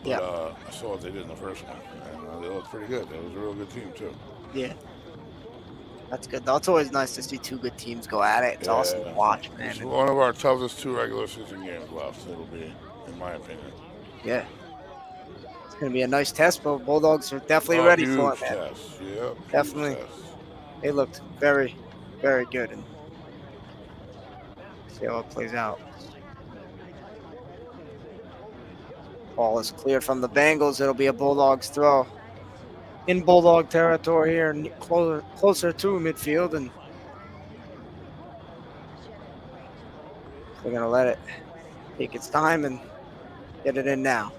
But I saw what they did in the first one, and they looked pretty good. It was a real good team, too. Yeah. That's good. It's always nice to see two good teams go at it. It's awesome to watch, man. It's one of our toughest 2 regular season games left, it'll be, in my opinion. Yeah. It's going to be a nice test, but Bulldogs are definitely ready for it, man. Test. Yep. Definitely. They looked very, very good. And see how it plays out. Ball is cleared from the Bengals. It'll be a Bulldogs throw in Bulldog territory here, closer to midfield, and they're going to let it take its time and get it in now.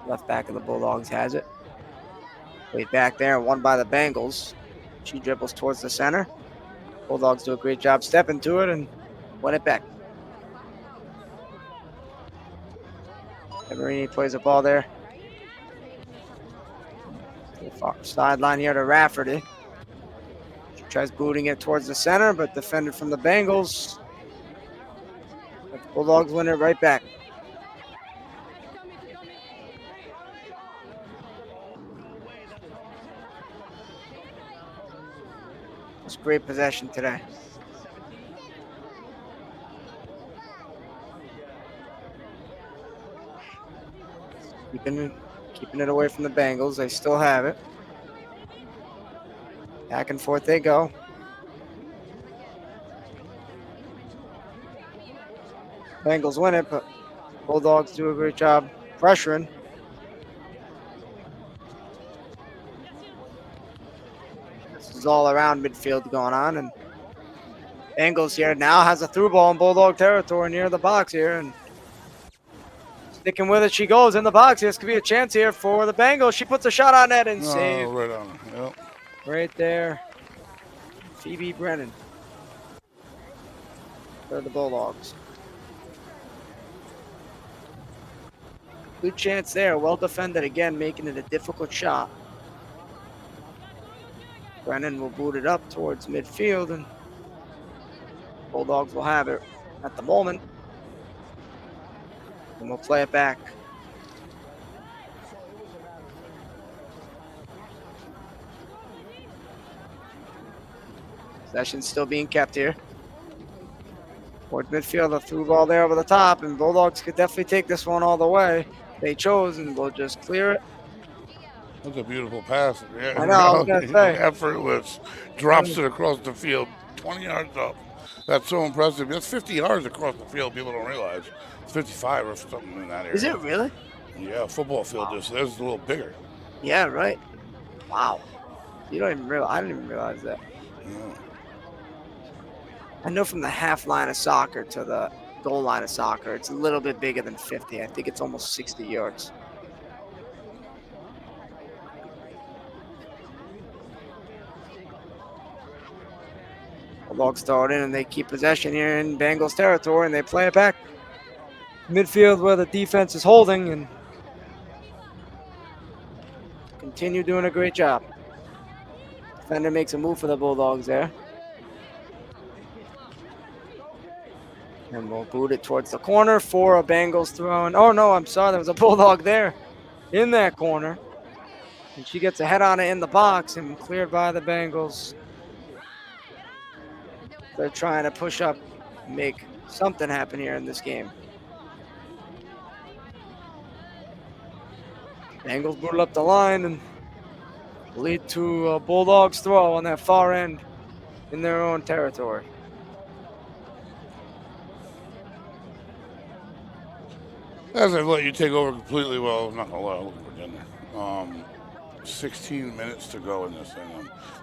Left back of the Bulldogs has it. Played back there and won by the Bengals. She dribbles towards the center. Bulldogs do a great job stepping to it and win it back. Marini plays the ball there. The far sideline here to Rafferty. She tries booting it towards the center, but defended from the Bengals. The Bulldogs win it right back. It's great possession today. Keeping it away from the Bengals. They still have it. Back and forth they go. Bengals win it, but Bulldogs do a great job pressuring. This is all around midfield going on, and Bengals here now has a through ball in Bulldog territory near the box here, and sticking with it, she goes in the box. This could be a chance here for the Bengals. She puts a shot on net and saves. Right on. Yep. Right there. Phoebe Brennan for the Bulldogs. Good chance there. Well defended again, making it a difficult shot. Brennan will boot it up towards midfield, and Bulldogs will have it at the moment. And we'll play it back. Possession still being kept here. Towards midfield, a through ball there over the top, and Bulldogs could definitely take this one all the way. They chose, and we'll just clear it. That's a beautiful pass. Yeah, I know, I was gonna say. Effortless. Drops it across the field, 20 yards up. That's so impressive. That's 50 yards across the field. People don't realize. 55 or something in that area. Is it really? Yeah, football field is a little bigger. Yeah, right. Wow. You don't even realize. I didn't even realize that. Yeah. I know from the half line of soccer to the goal line of soccer, it's a little bit bigger than 50. I think it's almost 60 yards. Bulldogs throw it in, and they keep possession here in Bengals territory, and they play it back. Midfield where the defense is holding, and continue doing a great job. Defender makes a move for the Bulldogs there. And we'll boot it towards the corner for a Bengals throw. And oh no, I'm sorry, there was a Bulldog there in that corner. And she gets a head on it in the box and cleared by the Bengals. They're trying to push up and make something happen here in this game. Bengals booted up the line and lead to a Bulldogs throw on that far end in their own territory. As I let you take over completely, well, I'm not going to let you for dinner. 16 minutes to go in this thing.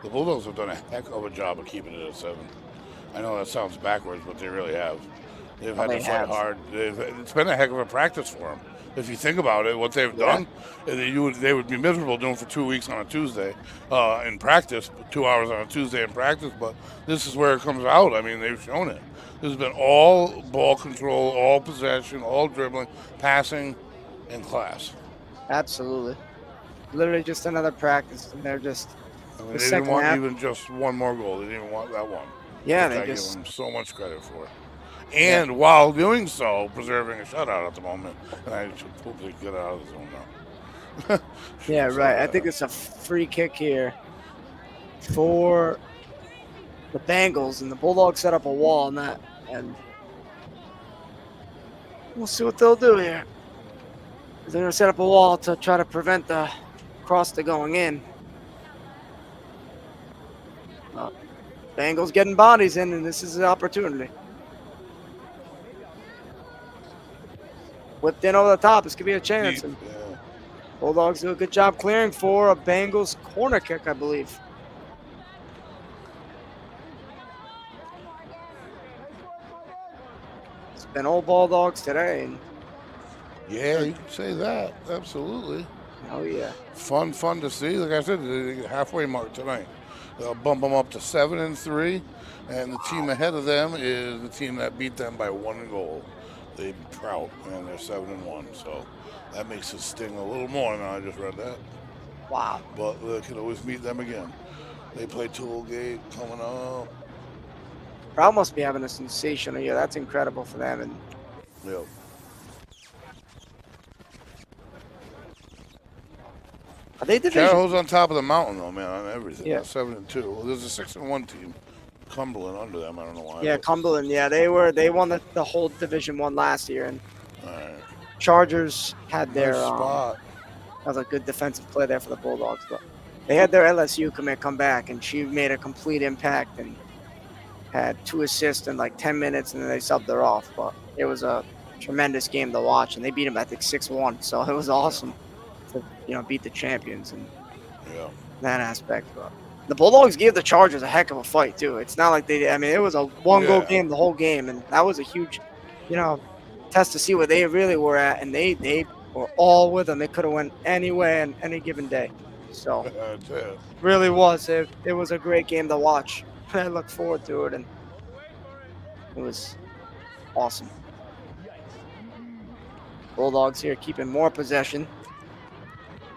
The Bulldogs have done a heck of a job of keeping it at 7. I know that sounds backwards, but they really have. They've had to fight hard. It's been a heck of a practice for them. If you think about it, what they've done, they would be miserable doing for 2 weeks on a Tuesday in practice, 2 hours on a Tuesday in practice, but this is where it comes out. I mean, they've shown it. This has been all ball control, all possession, all dribbling, passing, and class. Absolutely. Literally just another practice, and they're just. I mean, they didn't want even just one more goal. They didn't even want that one. Yeah, I give them so much credit for it. And while doing so, preserving a shutout at the moment, and I should hopefully get out of the zone now. Yeah, right. I think it's a free kick here for the Bengals, and the Bulldogs set up a wall on that, and we'll see what they'll do here. They're going to set up a wall to try to prevent the cross to going in. Bengals getting bodies in, and this is an opportunity. Whipped in over the top. This could be a chance. And Bulldogs do a good job clearing for a Bengals corner kick, I believe. It's been all Bulldogs today. And yeah, you can say that. Absolutely. Oh, yeah. Fun to see. Like I said, the halfway mark tonight. They'll bump them up to 7-3, and the team ahead of them is the team that beat them by 1 goal. They Trout, and they're 7-1. So that makes it sting a little more now. I just read that. Wow. But they can always meet them again. They play Toolgate coming up. Trout must be having a sensational year. That's incredible for them. And yeah. Are they division? Carroll's on top of the mountain, though, man, on everything. Yeah. 7-2. Well, there's a 6-1 team. Cumberland under them. I don't know why. Yeah, Cumberland. Yeah, they won the whole Division 1 last year, and Chargers had their spot. That was a good defensive play there for the Bulldogs, but they had their LSU commit come back, and she made a complete impact and had 2 assists in like 10 minutes, and then they subbed her off. But it was a tremendous game to watch, and they beat them, I think, 6-1. So it was awesome to beat the champions in that aspect. But the Bulldogs gave the Chargers a heck of a fight too. It's not like it was a 1-goal game the whole game, and that was a huge, test to see where they really were at, and they were all with them. They could have went any way on any given day. So really was. It was a great game to watch. I look forward to it, and it was awesome. Bulldogs here keeping more possession.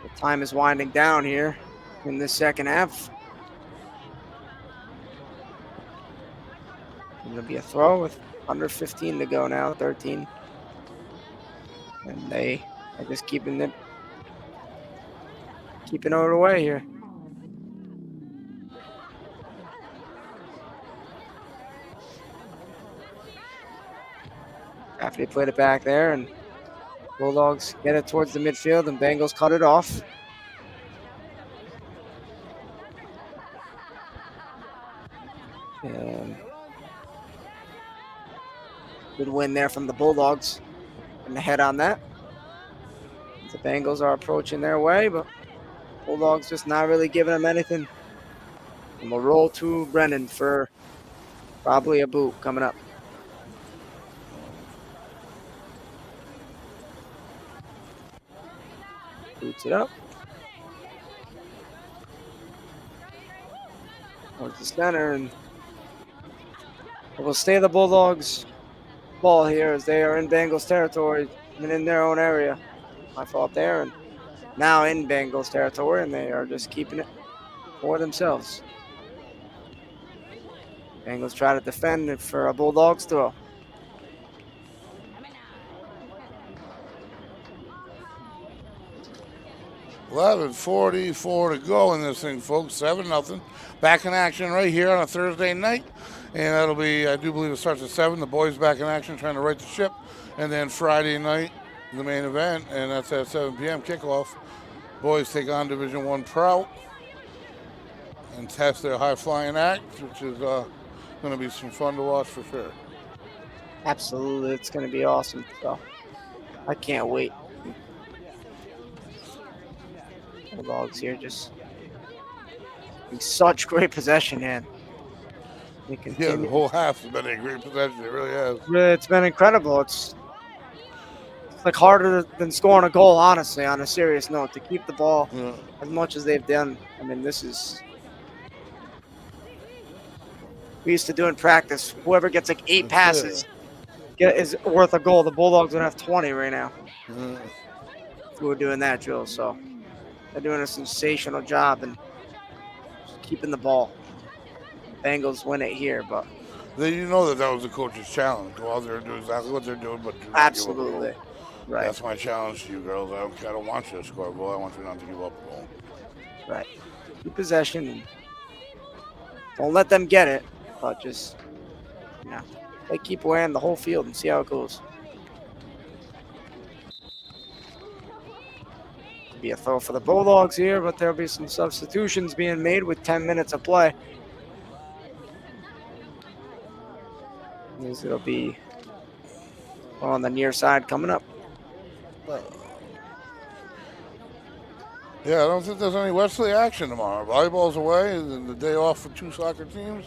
The time is winding down here in the second half. It's going to be a throw with under 15 to go now, 13. And they are just keeping it away here. After he played it back there, and Bulldogs get it towards the midfield, and Bengals cut it off. And good win there from the Bulldogs. And the head on that. The Bengals are approaching their way, but Bulldogs just not really giving them anything. And we'll roll to Brennan for probably a boot coming up. Boots it up. Towards the center, and it will stay the Bulldogs ball here as they are in Bengals territory and in their own area. My fault there, and now in Bengals territory, and they are just keeping it for themselves. Bengals try to defend it for a Bulldogs throw. $11:44 to go in this thing, folks. 7-0. Back in action right here on a Thursday night. And that'll be, I do believe it starts at 7. The boys back in action trying to right the ship. And then Friday night, the main event, and that's at 7 p.m. kickoff. Boys take on Division I Prout and test their high-flying act, which is going to be some fun to watch for sure. Absolutely. It's going to be awesome. So I can't wait. Bulldogs here just such great possession, man. They Yeah, continue. the whole half has been a great possession. It really has. It's been incredible. It's like harder than scoring a goal, honestly, on a serious note, to keep the ball as much as they've done. I mean, this is. We used to do in practice. Whoever gets like 8 passes is worth a goal. The Bulldogs would have 20 right now. If we were doing that drill. So they're doing a sensational job and keeping the ball. Bengals win it here, but You know that was the coach's challenge. Go out there and do exactly what they're doing, but do not absolutely. give up a goal. Right. That's my challenge to you girls. I don't want you to score a goal. I want you not to give up a goal. Right. Keep possession and don't let them get it, but just they keep wearing the whole field and see how it goes. Be a throw for the Bulldogs here, but there'll be some substitutions being made with 10 minutes of play. It'll be on the near side coming up. Yeah, I don't think there's any Wesley action tomorrow. Volleyball's away, and the day off for 2 soccer teams.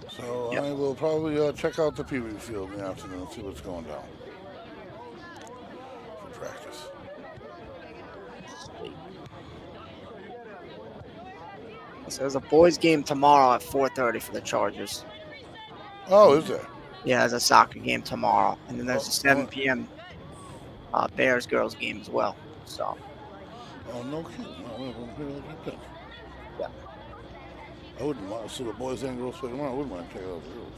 So I will probably check out the Pee Wee field in the afternoon and see what's going down for practice. So there's a boys' game tomorrow at 4:30 for the Chargers. Oh, is there? Yeah, there's a soccer game tomorrow, and then there's a 7 p.m. Bears girls game as well. So. Oh, no kidding. No, yeah. I wouldn't want to see the boys and girls play tomorrow. I wouldn't want to check out the girls.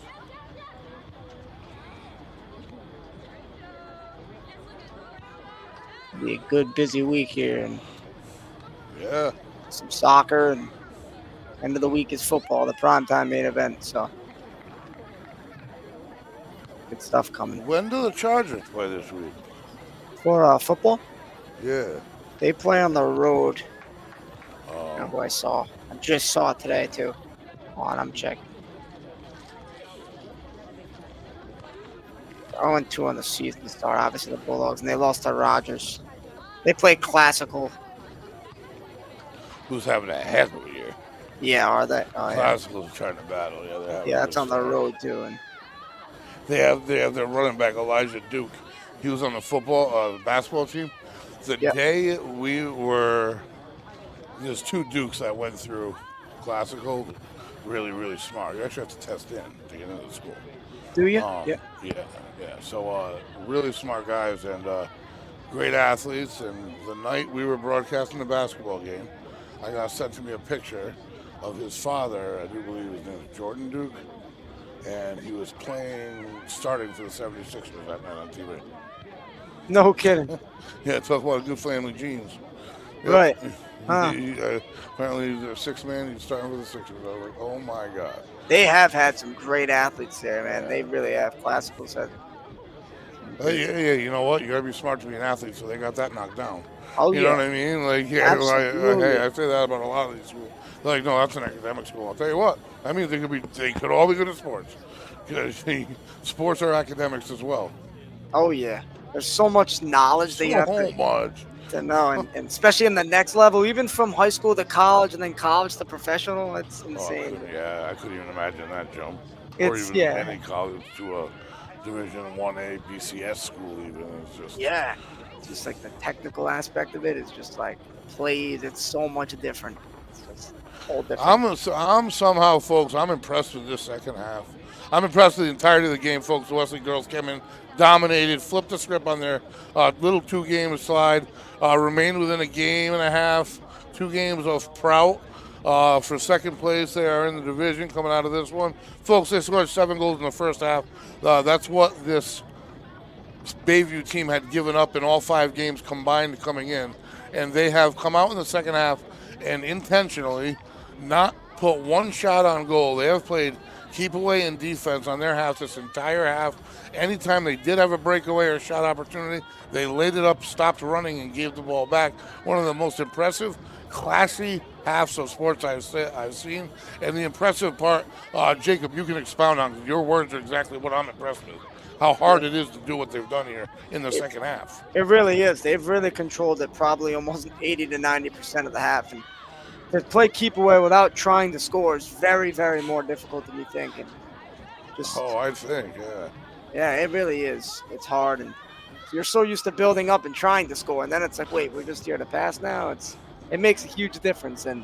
Be a good busy week here, and yeah, some soccer, and end of the week is football, the primetime main event. So good stuff coming. When do the Chargers play this week? For football? Yeah. They play on the road. Who I saw. I just saw it today, too. Hold on, I'm checking. 0-2 on the season start, obviously, the Bulldogs, and they lost to Rodgers. They play classical. Who's having a heck of a year? Yeah, are they? Oh, Classical's trying to battle. Yeah, that's on the road, too. And they have their running back, Elijah Duke. He was on the basketball team. The day there's 2 Dukes I went through classical, really, really smart. You actually have to test in to get into the school. Do you? Yeah. So really smart guys and great athletes. And the night we were broadcasting the basketball game, I got sent to me a picture of his father. I do believe his name is Jordan Duke. And he was starting for the 76ers that night on TV. No kidding. Yeah, talk about good family genes. Yep. Right. Apparently he's a 6 man. He's starting with the Sixers. I was like, oh my God. They have had some great athletes there, man. They really have. Classical said. Yeah, you know what? You got to be smart to be an athlete, so they got that knocked down. Oh, you know what I mean? Like, hey, I say that about a lot of these schools. They're like, no, that's an academic school. I'll tell you what. I mean, they could all be good at sports. Because sports are academics as well. Oh, yeah. There's so much knowledge that you have to know, and especially in the next level, even from high school to college and then college to professional, it's insane. I couldn't even imagine that jump. Or even any college to a Division 1A BCS school even. It's just just like the technical aspect of it is just like plays. It's so much different. It's just all different. I'm somehow, folks, I'm impressed with this second half. I'm impressed with the entirety of the game, folks. The Wesley girls came in, dominated, flipped the script on their little 2-game slide, remained within a game and a half, 2 games of Prout. For second place, they are in the division coming out of this one. Folks, they scored 7 goals in the first half. That's what this Bayview team had given up in all 5 games combined coming in. And they have come out in the second half and intentionally not put 1 shot on goal. They have played keep away in defense on their half this entire half. Anytime they did have a breakaway or shot opportunity, they laid it up, stopped running, and gave the ball back. One of the most impressive, classy halves of sports I've seen. And the impressive part, Jacob, you can expound on. Your words are exactly what I'm impressed with. how hard it is to do what they've done here in the second half. It really is. They've really controlled it probably almost 80 to 90% of the half. And to play keep away without trying to score is very, very more difficult than you think. And just, I think, yeah. Yeah, it really is. It's hard. And you're so used to building up and trying to score. And then it's like, wait, we're just here to pass now. It makes a huge difference. And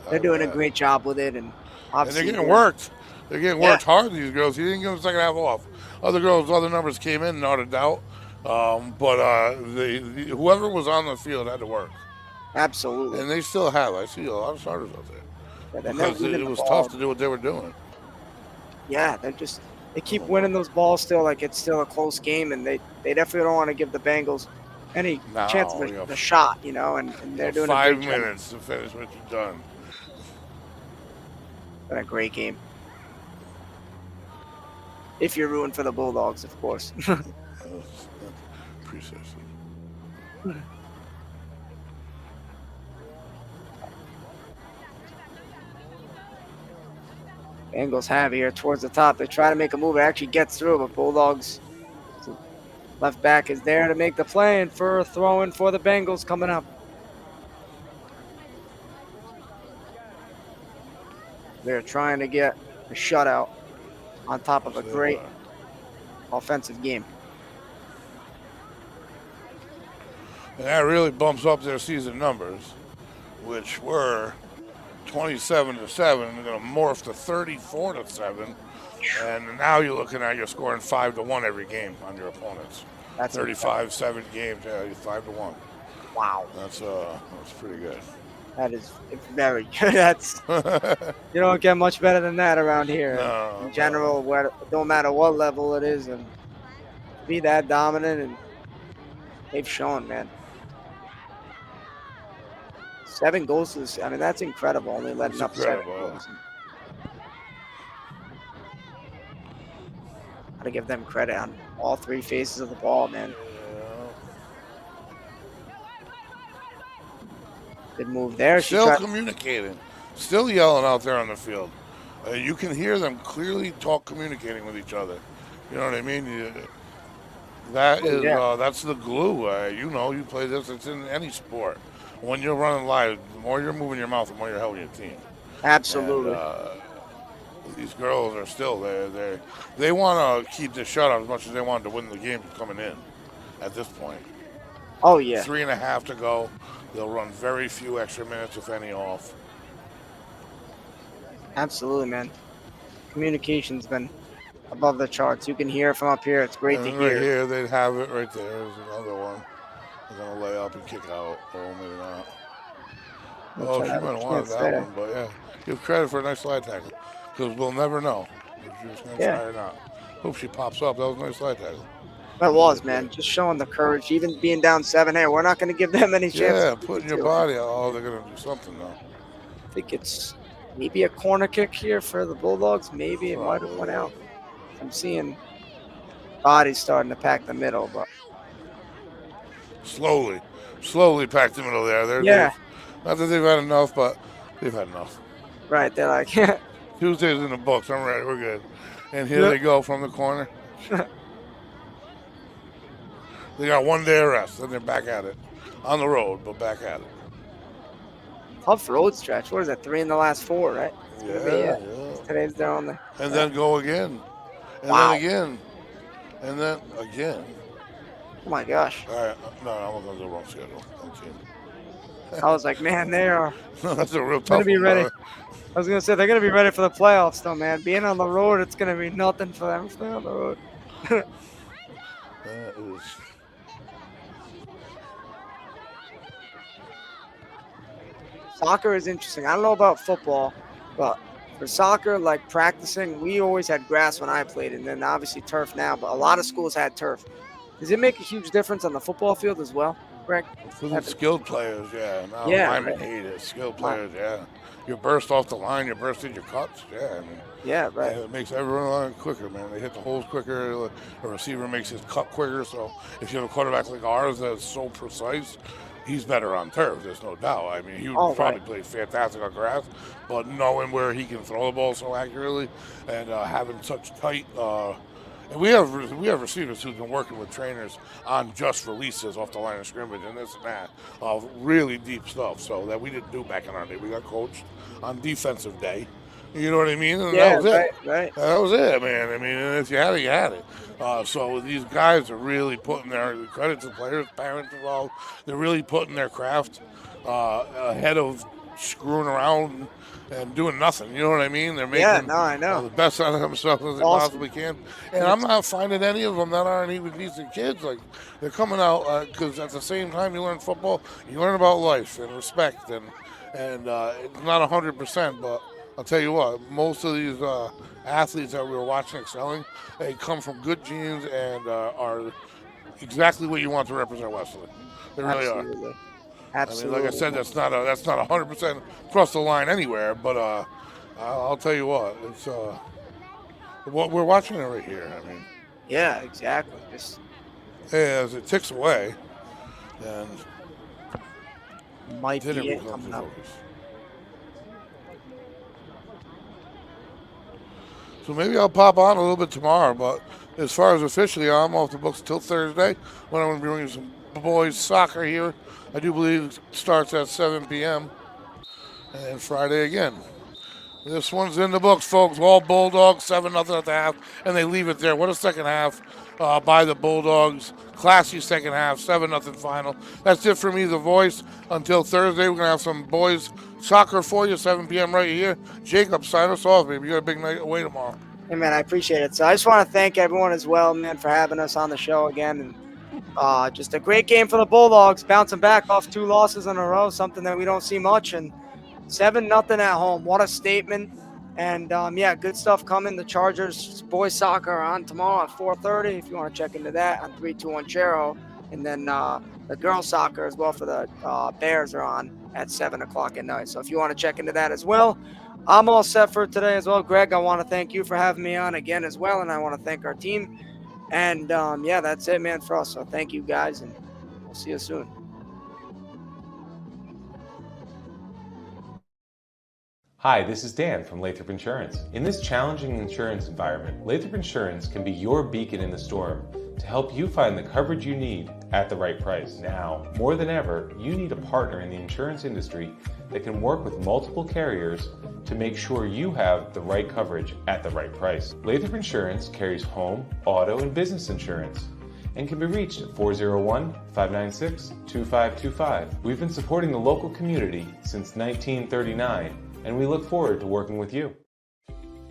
they're doing a great job with it. And obviously they're getting worked. They're getting worked hard, these girls. He didn't give them the second half off. Other numbers came in, not a doubt. But whoever was on the field had to work. Absolutely. And they still have. I see a lot of starters out there. Yeah, because it was tough to do what they were doing. Yeah, they keep winning those balls still, like it's still a close game, and they definitely don't want to give the Bengals any chance of a shot, and they're doing 5 minutes to finish what you've done. Been a great game. If you're rooting for the Bulldogs, of course. Precisely. Bengals have here towards the top. They try to make a move. It actually gets through, but Bulldogs left back is there to make the play and for a throw-in for the Bengals coming up. They're trying to get a shutout on top of a great offensive game. And that really bumps up their season numbers, which were 27-7. They're going to morph to 34-7. And now you're looking at you're scoring 5-1 every game on your opponents. That's 35-7 games, yeah, you're 5-1. Wow. That's pretty good. That is very good. That's you don't get much better than that around here. No, in general, where no matter what level it is, and be that dominant, and they've shown, man. 7 goals this. I mean, that's incredible. Only letting up 7 goals. Gotta give them credit on all 3 phases of the ball, man. Good move there. Still communicating. Still yelling out there on the field. You can hear them clearly communicating with each other. You know what I mean? That's the glue. You play this. It's in any sport. When you're running live, the more you're moving your mouth, the more you're helping your team. Absolutely. And, these girls are still there. They want to keep the shutout as much as they want to win the game coming in at this point. Oh, yeah. 3.5 to go. They'll run very few extra minutes, if any, off. Absolutely, man. Communication's been above the charts. You can hear it from up here. It's great to hear. Right here, they'd have it right there. There's another one. They're going to lay up and kick out. Oh, maybe not. Oh, she might have wanted that one, but yeah. Give credit for a nice slide tackle, because we'll never know if she's going to try or not. Hope she pops up. That was a nice slide tackle. That was, man. Just showing the courage, even being down 7. Hey, we're not going to give them any chance. Yeah, putting your body out. Oh, they're going to do something, though. I think it's maybe a corner kick here for the Bulldogs. Maybe it might have went out. I'm seeing bodies starting to pack the middle, but slowly pack the middle there. Not that they've had enough, but they've had enough. Right, they're like, Tuesday's in the books. I'm ready. We're good. And here they go from the corner. They got 1 day of rest, and they're back at it. On the road, but back at it. Tough road stretch. What is that, 3 in the last 4, right? Yeah. Today's they're on the... And then go again. And then again. And then again. Oh, my gosh. All right. No, I'm going to do the wrong schedule. I was like, man, they are... That's a real tough going to be ready. one. I was going to say, they're going to be ready for the playoffs, though, man. Being on the road, it's going to be nothing for them. Stay on the road. That is... Soccer is interesting. I don't know about football, but for soccer, like practicing, we always had grass when I played, and then obviously turf now, but a lot of schools had turf. Does it make a huge difference on the football field as well, Greg? For the skilled players, yeah. No, linemen hate it. Skilled players, yeah. You burst off the line, you burst in your cuts, yeah. I mean, yeah, right. It makes everyone quicker, man. They hit the holes quicker. A receiver makes his cut quicker. So if you have a quarterback like ours that's so precise, he's better on turf. There's no doubt. I mean, he would probably play fantastic on grass, but knowing where he can throw the ball so accurately and having such tight And we have receivers who've been working with trainers on just releases off the line of scrimmage and this and that, really deep stuff. So that we didn't do back in our day. We got coached on defensive day. You know what I mean? And Yeah, that was it. right. That was it, man. I mean, if you had it, you had it. So these guys are really putting their credit to players, parents involved. They're really putting their craft ahead of screwing around and doing nothing. You know what I mean? They're making I know. the best out of themselves as they possibly can. And I'm not finding any of them that aren't even decent kids. Like, they're coming out because at the same time you learn football, you learn about life and respect. And it's not 100%, but I'll tell you what, most of these athletes that we were watching excelling, they come from good genes and are exactly what you want to represent Wesley. They really are. Absolutely. I mean, like I said, that's not 100% across the line anywhere, but I'll tell you what, it's what we're watching it right here. I mean, yeah, exactly. as it ticks away, and might then be it it becomes coming a up. focus. So maybe I'll pop on a little bit tomorrow, but as far as officially, I'm off the books till Thursday when I'm going to be bringing some boys soccer here. I do believe it starts at 7 p.m. and then Friday again. This one's in the books, folks. All Bulldogs, 7-0 at the half, and they leave it there. What a second half by the Bulldogs. Classy second half, 7-0 final. That's it for me, The Voice. Until Thursday, we're going to have some boys soccer for you, 7 p.m. right here. Jacob, sign us off, baby. You got a big night away tomorrow. Hey, man, I appreciate it. So I just want to thank everyone as well, man, for having us on the show again. And just a great game for the Bulldogs, bouncing back off 2 losses in a row, something that we don't see much. And 7-0 at home. What a statement. And, yeah, good stuff coming. The Chargers boys soccer on tomorrow at 4:30 if you want to check into that on 321 Chero. And then the girls soccer as well for the Bears are on at 7 o'clock at night. So if you want to check into that as well, I'm all set for today as well. Greg, I want to thank you for having me on again as well. And I want to thank our team. And, yeah, that's it, man, for us. So thank you guys, and we'll see you soon. Hi, this is Dan from Lathrop Insurance. In this challenging insurance environment, Lathrop Insurance can be your beacon in the storm to help you find the coverage you need at the right price. Now, more than ever, you need a partner in the insurance industry that can work with multiple carriers to make sure you have the right coverage at the right price. Lathrop Insurance carries home, auto, and business insurance and can be reached at 401-596-2525. We've been supporting the local community since 1939, and we look forward to working with you.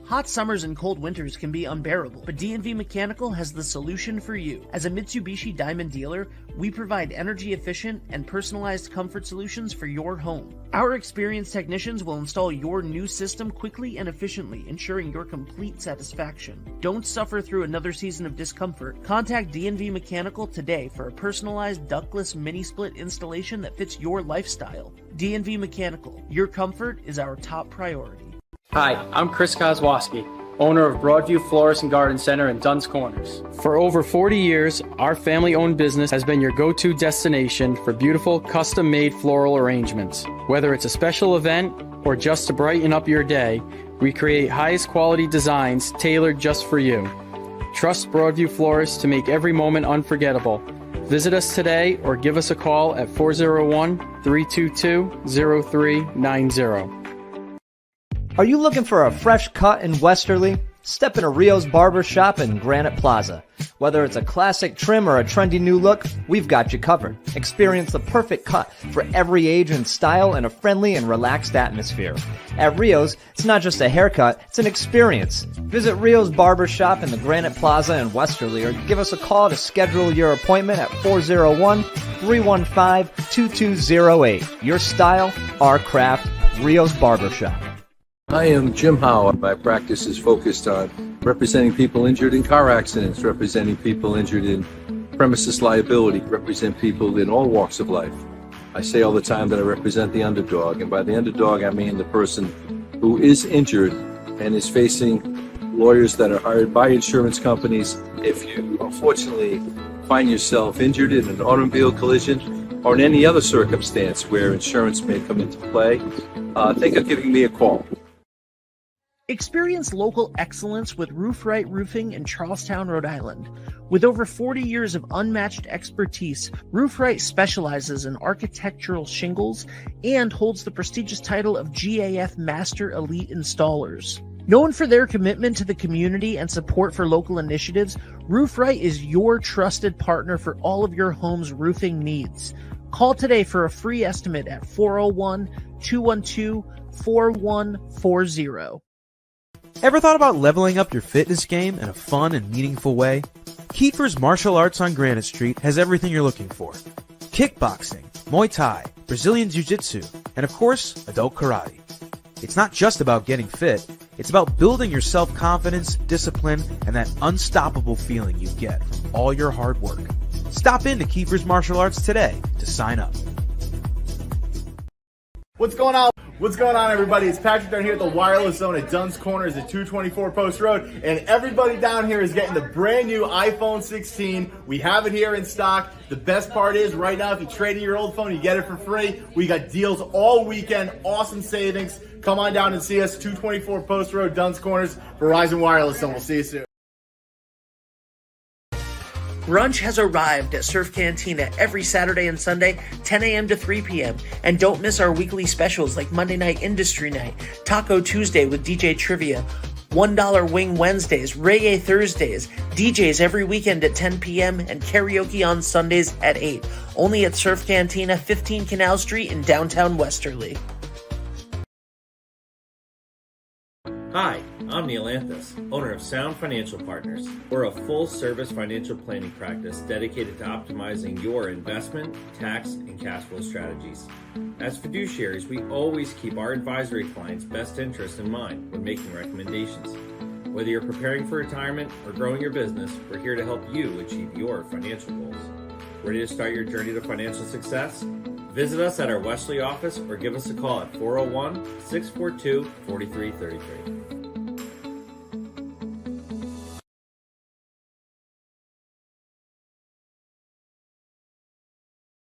Hot summers and cold winters can be unbearable, but D&V Mechanical has the solution for you. As a Mitsubishi Diamond dealer, we provide energy-efficient and personalized comfort solutions for your home. Our experienced technicians will install your new system quickly and efficiently, ensuring your complete satisfaction. Don't suffer through another season of discomfort. Contact D&V Mechanical today for a personalized ductless mini-split installation that fits your lifestyle. D&V Mechanical, your comfort is our top priority. Hi, I'm Chris Kozłowski, owner of Broadview Florist and Garden Center in Dunn's Corners. For over 40 years, our family-owned business has been your go-to destination for beautiful, custom-made floral arrangements. Whether it's a special event or just to brighten up your day, we create highest quality designs tailored just for you. Trust Broadview Florists to make every moment unforgettable. Visit us today or give us a call at 401-322-0390. Are you looking for a fresh cut in Westerly? Step into Rio's Barber Shop in Granite Plaza. Whether it's a classic trim or a trendy new look, we've got you covered. Experience the perfect cut for every age and style in a friendly and relaxed atmosphere. At Rio's, it's not just a haircut, it's an experience. Visit Rio's Barber Shop in the Granite Plaza in Westerly or give us a call to schedule your appointment at 401-315-2208. Your style, our craft, Rio's Barber Shop. I am Jim Howe. My practice is focused on representing people injured in car accidents, representing people injured in premises liability, represent people in all walks of life. I say all the time that I represent the underdog, and by the underdog I mean the person who is injured and is facing lawyers that are hired by insurance companies. If you unfortunately find yourself injured in an automobile collision or in any other circumstance where insurance may come into play, think of giving me a call. Experience local excellence with Roof Right Roofing in Charlestown, Rhode Island. With over 40 years of unmatched expertise, Roof Right specializes in architectural shingles and holds the prestigious title of GAF Master Elite Installers. Known for their commitment to the community and support for local initiatives, Roof Right is your trusted partner for all of your home's roofing needs. Call today for a free estimate at 401-212-4140. Ever thought about leveling up your fitness game in a fun and meaningful way? Kiefer's Martial Arts on Granite Street has everything you're looking for. Kickboxing, Muay Thai, Brazilian Jiu-Jitsu, and of course, adult karate. It's not just about getting fit, it's about building your self-confidence, discipline, and that unstoppable feeling you get from all your hard work. Stop into Kiefer's Martial Arts today to sign up. What's going on? What's going on, everybody? It's Patrick down here at the Wireless Zone at Dunn's Corners at 224 Post Road, and everybody down here is getting the brand new iPhone 16. We have it here in stock. The best part is, right now, if you trade in your old phone, you get it for free. We got deals all weekend, awesome savings. Come on down and see us, 224 Post Road, Dunn's Corners, Verizon Wireless Zone. We'll see you soon. Brunch has arrived at Surf Cantina every Saturday and Sunday, 10 a.m. to 3 p.m. And don't miss our weekly specials like Monday Night Industry Night, Taco Tuesday with DJ Trivia, $1 Wing Wednesdays, Reggae Thursdays, DJs every weekend at 10 p.m. and karaoke on Sundays at 8. Only at Surf Cantina, 15 Canal Street in downtown Westerly. Hi, I'm Neil Anthus, owner of Sound Financial Partners. We're a full-service financial planning practice dedicated to optimizing your investment, tax, and cash flow strategies. As fiduciaries, we always keep our advisory clients' best interests in mind when making recommendations. Whether you're preparing for retirement or growing your business, we're here to help you achieve your financial goals. Ready to start your journey to financial success? Visit us at our Wesley office or give us a call at 401-642-4333.